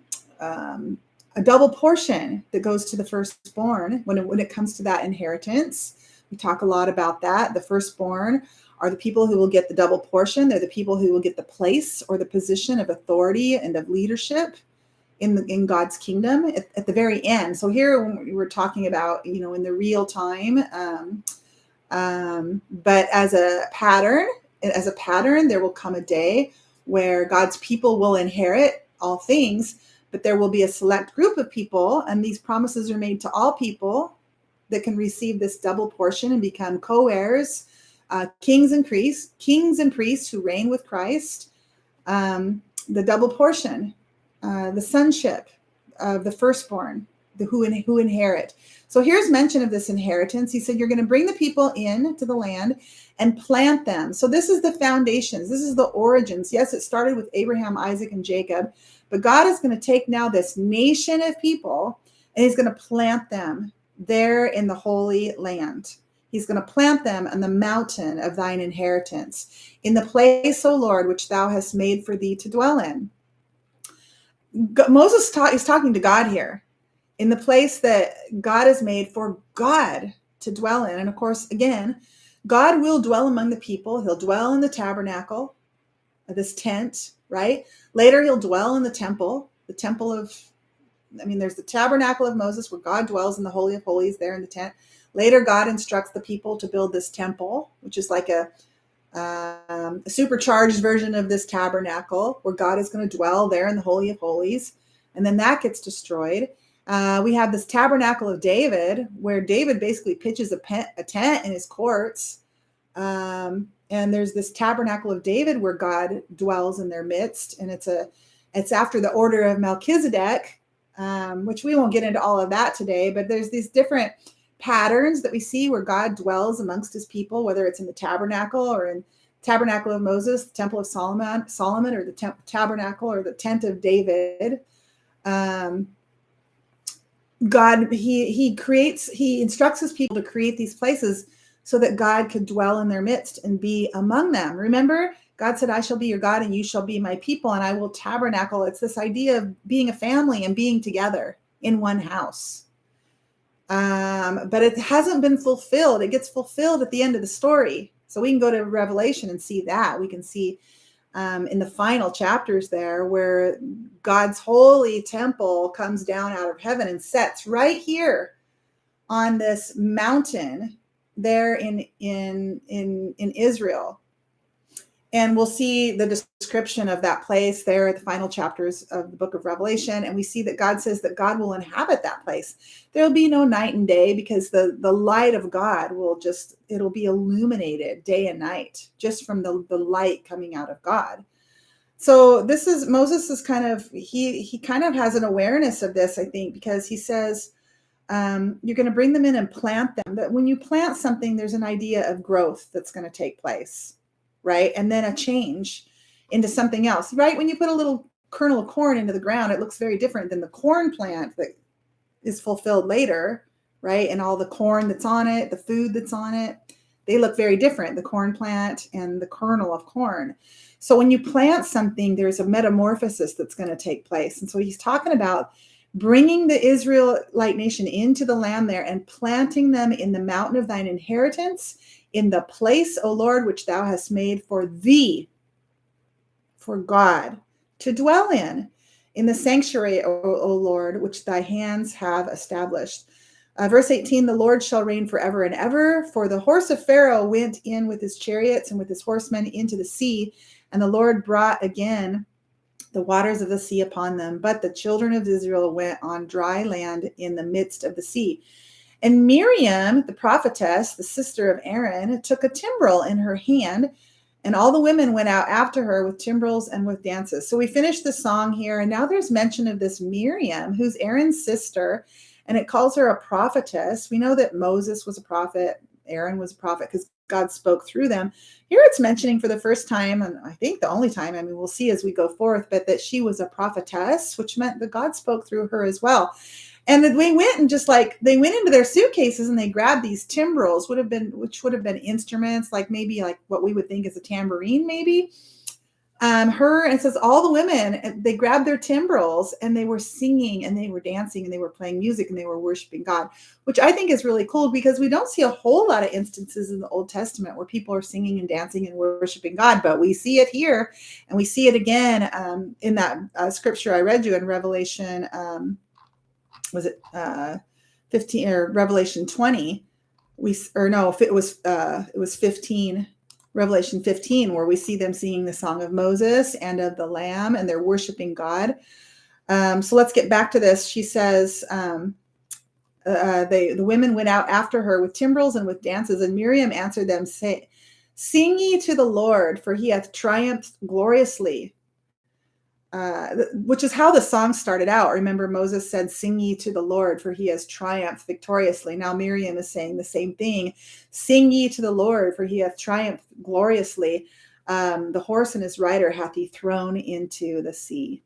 Speaker 1: double portion that goes to the firstborn when it comes to that inheritance. We talk a lot about that. The firstborn are the people who will get the double portion. They're the people who will get the place or the position of authority and of leadership in God's kingdom at the very end. So here we're talking about, in the real time, but as a pattern, there will come a day where God's people will inherit all things, but there will be a select group of people, and these promises are made to all people that can receive this double portion and become co-heirs, kings and priests who reign with Christ, the double portion, the sonship of the firstborn, who inherit. So here's mention of this inheritance. He said, you're going to bring the people in to the land and plant them. So this is the foundations. This is the origins. Yes, it started with Abraham, Isaac, and Jacob, but God is going to take now this nation of people and he's going to plant them there in the Holy Land. He's going to plant them on the mountain of thine inheritance, in the place, O Lord, which thou hast made for thee to dwell in. Moses is talking to God here, in the place that God has made for God to dwell in. And of course, again, God will dwell among the people. He'll dwell in the tabernacle, this tent, right? Later, he'll dwell in the temple there's the tabernacle of Moses where God dwells in the Holy of Holies there in the tent. Later, God instructs the people to build this temple, which is like a supercharged version of this tabernacle where God is going to dwell there in the Holy of Holies. And then that gets destroyed. We have this tabernacle of David where David basically pitches a tent in his courts. And there's this tabernacle of David where God dwells in their midst. And it's after the order of Melchizedek, which we won't get into all of that today, but there's these different patterns that we see where God dwells amongst his people, whether it's in the tabernacle or in tabernacle of Moses, the temple of Solomon, or the tabernacle or the tent of David. God, he instructs his people to create these places so that God could dwell in their midst and be among them. Remember, God said, I shall be your God and you shall be my people, and I will tabernacle. It's this idea of being a family and being together in one house. But it hasn't been fulfilled. It gets fulfilled at the end of the story. So we can go to Revelation and see that. We can see in the final chapters there where God's holy temple comes down out of heaven and sets right here on this mountain there in Israel. And we'll see the description of that place there at the final chapters of the book of Revelation. And we see that God says that God will inhabit that place. There'll be no night and day because the light of God it'll be illuminated day and night just from the light coming out of God. So Moses is kind of, he kind of has an awareness of this, I think, because he says, you're going to bring them in and plant them. That when you plant something, there's an idea of growth that's going to take place. right? And then a change into something else, right? When you put a little kernel of corn into the ground, it looks very different than the corn plant that is fulfilled later, right? And all the corn that's on it, the food that's on it, they look very different, the corn plant and the kernel of corn. So when you plant something, there's a metamorphosis that's going to take place. And so he's talking about bringing the Israelite nation into the land there and planting them in the mountain of thine inheritance, in the place, O Lord, which thou hast made for thee, for God, to dwell in the sanctuary, O Lord, which thy hands have established. Verse 18, the Lord shall reign forever and ever. For the horse of Pharaoh went in with his chariots and with his horsemen into the sea, and the Lord brought again the waters of the sea upon them. But the children of Israel went on dry land in the midst of the sea. And Miriam, the prophetess, the sister of Aaron, took a timbrel in her hand, and all the women went out after her with timbrels and with dances. So we finished the song here, and now there's mention of this Miriam, who's Aaron's sister, and it calls her a prophetess. We know that Moses was a prophet, Aaron was a prophet, because God spoke through them. Here it's mentioning for the first time, and I think the only time, I mean, we'll see as we go forth, but that she was a prophetess, which meant that God spoke through her as well. And they went and just like they went into their suitcases and they grabbed these timbrels, which would have been instruments, like maybe like what we would think is a tambourine, maybe. Her, and it says all the women, they grabbed their timbrels and they were singing and they were dancing and they were playing music and they were worshiping God, which I think is really cool because we don't see a whole lot of instances in the Old Testament where people are singing and dancing and worshiping God, but we see it here and we see it again in that scripture I read you in Revelation. Was it 15 or Revelation 20? It was 15. Revelation 15, where we see them singing the song of Moses and of the Lamb, and they're worshiping God. So let's get back to this. She says, the women went out after her with timbrels and with dances, and Miriam answered them, say, sing ye to the Lord, for he hath triumphed gloriously. Which is how the song started out. Remember, Moses said, sing ye to the Lord, for he has triumphed victoriously. Now Miriam is saying the same thing. Sing ye to the Lord, for he hath triumphed gloriously. The horse and his rider hath he thrown into the sea.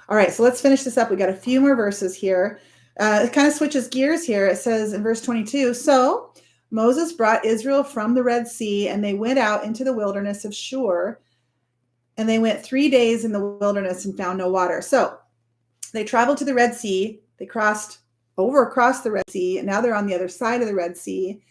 Speaker 1: All right, so let's finish this up. We got a few more verses here. It kind of switches gears here. It says in verse 22, so Moses brought Israel from the Red Sea, and they went out into the wilderness of Shur. And they went 3 days in the wilderness and found no water. So they traveled to the Red Sea. They crossed over across the Red Sea. And now they're on the other side of the Red Sea.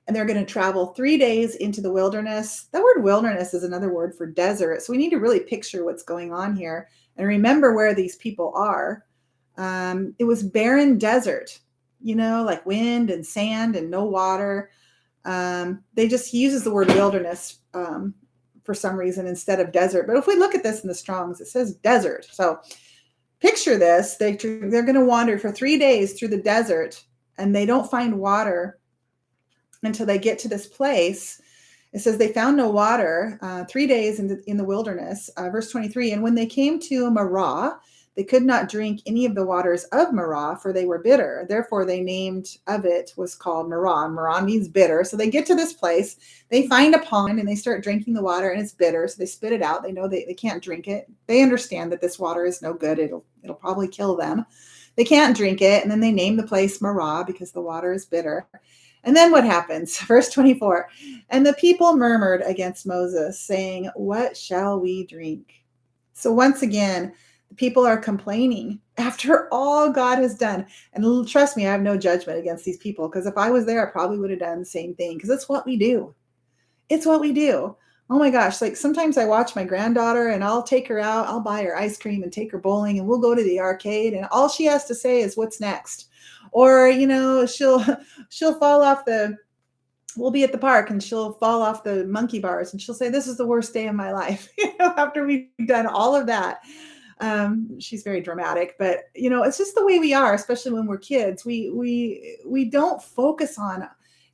Speaker 1: And they're going to travel 3 days into the wilderness. That word wilderness is another word for desert. So we need to really picture what's going on here and remember where these people are. It was barren desert, like wind and sand and no water. He uses the word wilderness for some reason instead of desert. But if we look at this in the Strongs, it says desert. So picture this. They're going to wander for 3 days through the desert, and they don't find water until they get to this place. It says they found no water 3 days in the wilderness. Verse 23, and when they came to Marah, they could not drink any of the waters of Marah, for they were bitter. Therefore, they named of it was called Marah. Marah means bitter. So they get to this place. They find a pond and they start drinking the water, and it's bitter. So they spit it out. They know they can't drink it. They understand that this water is no good. It'll probably kill them. They can't drink it. And then they name the place Marah because the water is bitter. And then what happens? Verse 24, and the people murmured against Moses, saying, what shall we drink? So once again, people are complaining after all God has done. And trust me, I have no judgment against these people, because if I was there, I probably would have done the same thing, because it's what we do. It's what we do. Oh my gosh. Like sometimes I watch my granddaughter and I'll take her out. I'll buy her ice cream and take her bowling, and we'll go to the arcade, and all she has to say is what's next. Or, she'll fall off we'll be at the park and she'll fall off the monkey bars and she'll say, this is the worst day of my life. After we've done all of that. She's very dramatic, but it's just the way we are, especially when we're kids. We don't focus on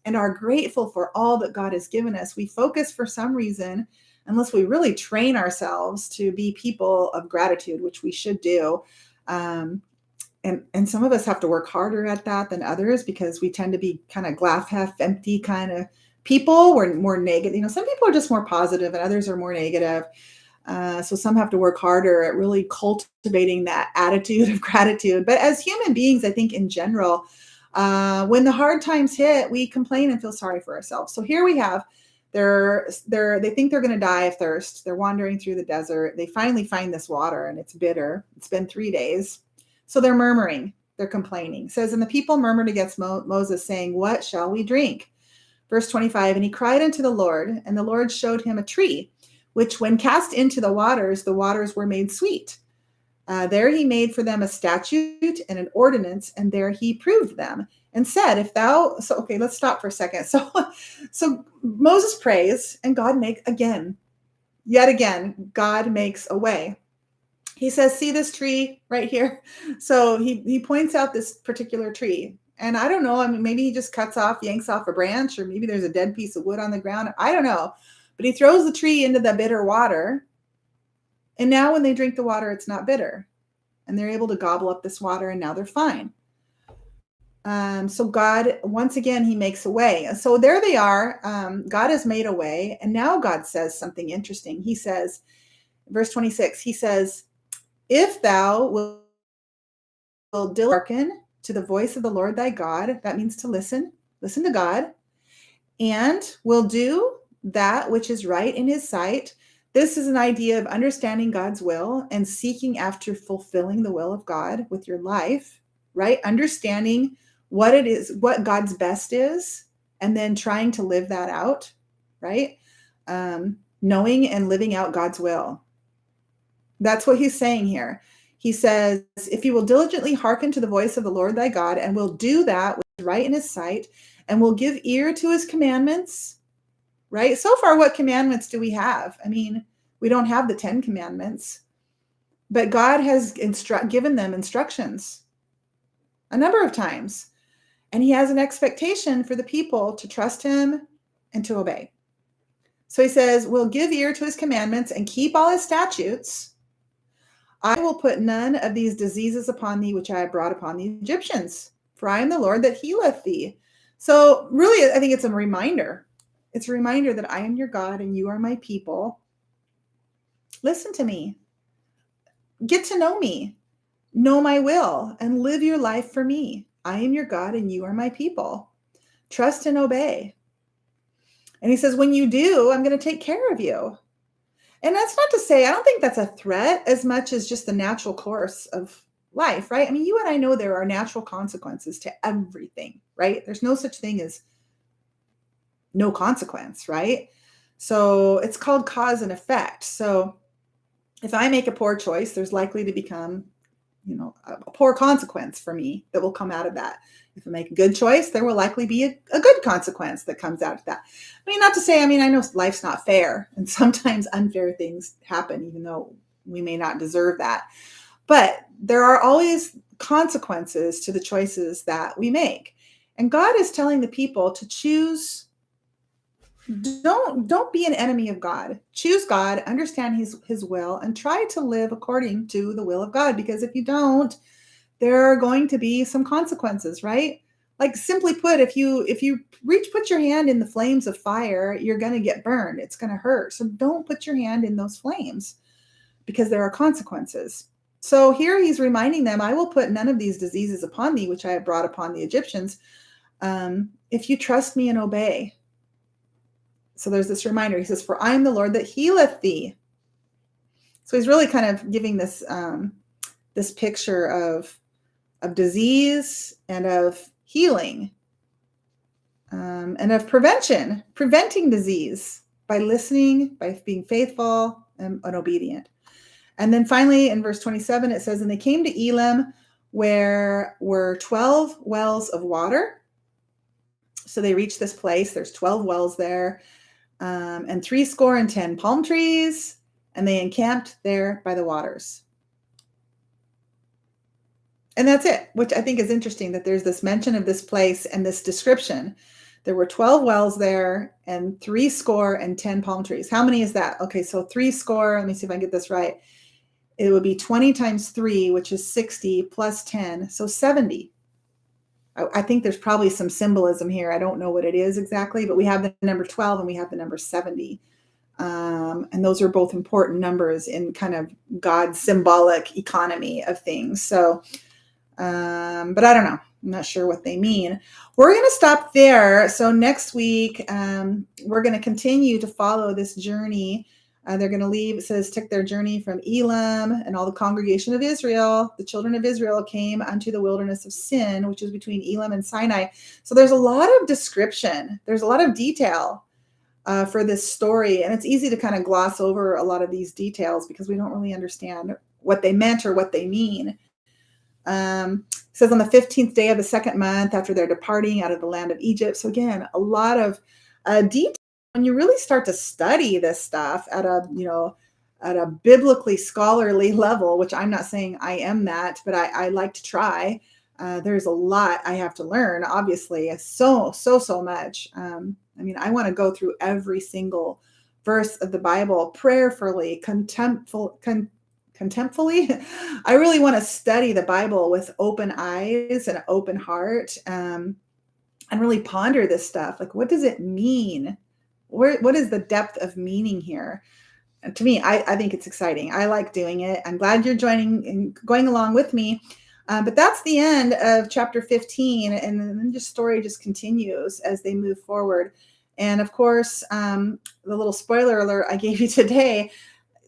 Speaker 1: and are grateful for all that God has given us. We focus for some reason, unless we really train ourselves to be people of gratitude, which we should do. And some of us have to work harder at that than others, because we tend to be kind of glass half empty kind of People were more negative. Some people are just more positive and others are more negative. So some have to work harder at really cultivating that attitude of gratitude. But as human beings, I think in general, when the hard times hit, we complain and feel sorry for ourselves. So here we have, they think they're going to die of thirst. They're wandering through the desert. They finally find this water and it's bitter. It's been 3 days. So they're murmuring. They're complaining. It says, and the people murmured against Moses, saying, what shall we drink? Verse 25, and he cried unto the Lord, and the Lord showed him a tree, which when cast into the waters were made sweet. There he made for them a statute and an ordinance, and there he proved them and said, okay, let's stop for a second. So Moses prays and God yet again, God makes a way. He says, see this tree right here. So he points out this particular tree. And I don't know, I mean, maybe he just yanks off a branch, or maybe there's a dead piece of wood on the ground. I don't know. But he throws the tree into the bitter water. And now when they drink the water, it's not bitter. And they're able to gobble up this water, and now they're fine. So God, once again, he makes a way. So there they are. God has made a way. And now God says something interesting. He says, verse 26, he says, if thou will hearken to the voice of the Lord thy God, that means to listen to God, and will do that which is right in his sight. This is an idea of understanding God's will and seeking after fulfilling the will of God with your life, right? Understanding what it is, what God's best is, and then trying to live that out, right? Knowing and living out God's will. That's what he's saying here. He says, if you will diligently hearken to the voice of the Lord thy God, and will do that which is right in his sight, and will give ear to his commandments, right? So far, what commandments do we have? I mean, we don't have the 10 commandments, but God has given them instructions a number of times. And he has an expectation for the people to trust him and to obey. So he says, we'll give ear to his commandments and keep all his statutes. I will put none of these diseases upon thee, which I have brought upon the Egyptians, for I am the Lord that healeth thee. So really, I think it's a reminder. It's a reminder that I am your God and you are my people. Listen to me. Get to know me. Know my will and live your life for me. I am your God and you are my people. Trust and obey. And he says, when you do, I'm going to take care of you. And that's not to say, I don't think that's a threat as much as just the natural course of life, right? I mean, you and I know there are natural consequences to everything, right? There's no such thing as no consequence, right? So it's called cause and effect. So if I make a poor choice, there's likely to become, a poor consequence for me that will come out of that. If I make a good choice, there will likely be a good consequence that comes out of that. I mean, not to say, I know life's not fair, and sometimes unfair things happen, even though we may not deserve that. But there are always consequences to the choices that we make. And God is telling the people to choose. Don't be an enemy of God. Choose God, understand his will, and try to live according to the will of God. Because if you don't, there are going to be some consequences, right? Like simply put, if you put your hand in the flames of fire, you're going to get burned. It's going to hurt. So don't put your hand in those flames because there are consequences. So here he's reminding them, I will put none of these diseases upon thee, which I have brought upon the Egyptians, if you trust me and obey. So there's this reminder. He says, for I am the Lord that healeth thee. So he's really kind of giving this this picture of disease and of healing and of preventing disease by listening, by being faithful and obedient. And then finally in verse 27, it says, and they came to Elim, where were 12 wells of water. So they reached this place. There's 12 wells there. And 70 palm trees, and they encamped there by the waters. And that's it, which I think is interesting that there's this mention of this place and this description. There were 12 wells there and 70 palm trees. How many is that? Okay, so 70, let me see if I can get this right. It would be 20 times 3, which is 60 plus 10, so 70. I think there's probably some symbolism here. I don't know what it is exactly, but we have the number 12 and we have the number 70. And those are both important numbers in kind of God's symbolic economy of things. So, but I don't know. I'm not sure what they mean. We're going to stop there. So next week, we're going to continue to follow this journey. They're going to leave. It says, took their journey from Elam, and all the congregation of Israel. The children of Israel came unto the wilderness of Sin, which is between Elam and Sinai. So there's a lot of description. There's a lot of detail for this story. And it's easy to kind of gloss over a lot of these details because we don't really understand what they meant or what they mean. It says on the 15th day of the second month after their departing out of the land of Egypt. So again, a lot of detail. When you really start to study this stuff at a biblically scholarly level, which I'm not saying I am that, but I like to try. There's a lot I have to learn, obviously, so much. I mean, I want to go through every single verse of the Bible prayerfully, contemptfully. I really want to study the Bible with open eyes and an open heart, and really ponder this stuff. Like, what does it mean? What is the depth of meaning here? And to me, I think it's exciting. I like doing it. I'm glad you're joining and going along with me. But that's the end of chapter 15. And then the story just continues as they move forward. And of course, the little spoiler alert I gave you today,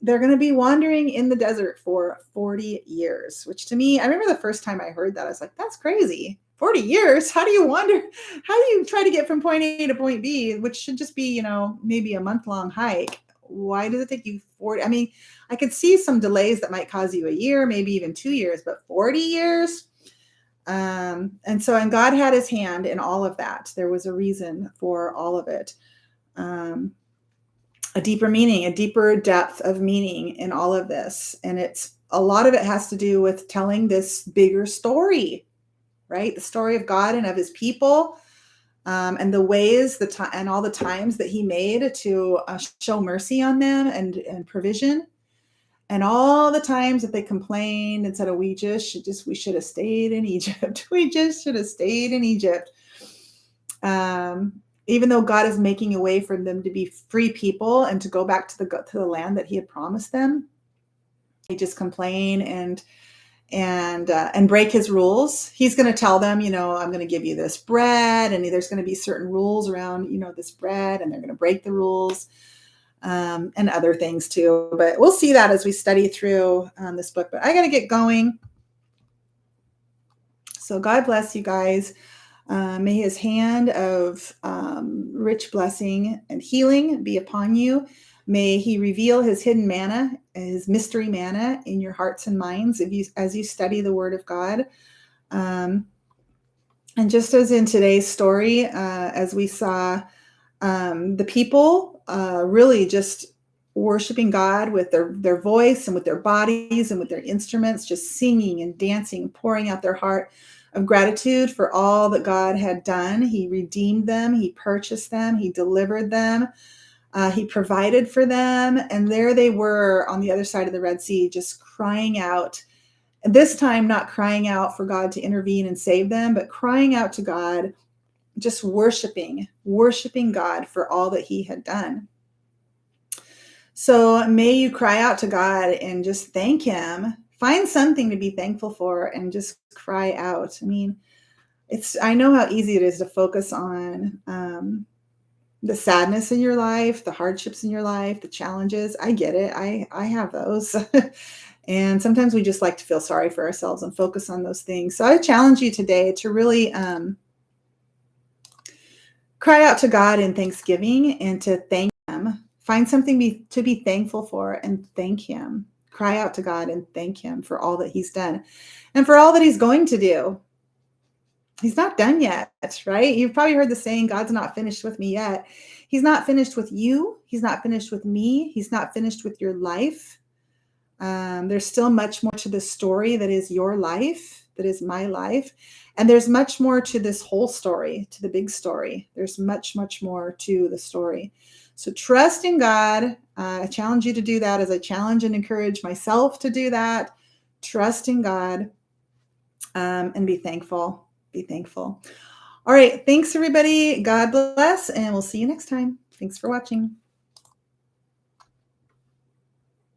Speaker 1: they're going to be wandering in the desert for 40 years, which to me, I remember the first time I heard that, I was like, that's crazy. 40 years? How do you wander? How do you try to get from point A to point B, which should just be, maybe a month-long hike? Why does it take you 40? I mean, I could see some delays that might cause you a year, maybe even 2 years, but 40 years? And God had his hand in all of that. There was a reason for all of it. A deeper meaning, a deeper depth of meaning in all of this. And a lot of it has to do with telling this bigger story, right? The story of God and of his people, and the ways, and all the times that he made to show mercy on them and provision, and all the times that they complained and said, "Oh, we should have stayed in Egypt. We just should have stayed in Egypt." Even though God is making a way for them to be free people and to go back to the land that he had promised them, they just complain and break his rules. He's going to tell them, I'm going to give you this bread, and there's going to be certain rules around, this bread, and they're going to break the rules, and other things too. But we'll see that as we study through this book. But I got to get going. So God bless you guys. May his hand of rich blessing and healing be upon you. May he reveal his hidden manna, his mystery manna in your hearts and minds as you study the word of God. And just as in today's story, as we saw the people really just worshiping God with their voice and with their bodies and with their instruments, just singing and dancing, pouring out their heart of gratitude for all that God had done. He redeemed them. He purchased them. He delivered them. He provided for them. And there they were on the other side of the Red Sea, just crying out. And this time, not crying out for God to intervene and save them, but crying out to God, just worshiping God for all that he had done. So may you cry out to God and just thank him. Find something to be thankful for and just cry out. I mean, I know how easy it is to focus on the sadness in your life, the hardships in your life, the challenges. I get it. I have those. And sometimes we just like to feel sorry for ourselves and focus on those things. So I challenge you today to really cry out to God in thanksgiving and to thank him. Find something to be thankful for and thank him. Cry out to God and thank him for all that he's done and for all that he's going to do. He's not done yet, right? You've probably heard the saying, God's not finished with me yet. He's not finished with you. He's not finished with me. He's not finished with your life. There's still much more to this story that is your life, that is my life. And there's much more to this whole story, to the big story. There's much, much more to the story. So trust in God. I challenge you to do that as I challenge and encourage myself to do that. Trust in God and be thankful. Be thankful. All right. Thanks, everybody. God bless, and we'll see you next time. Thanks for watching.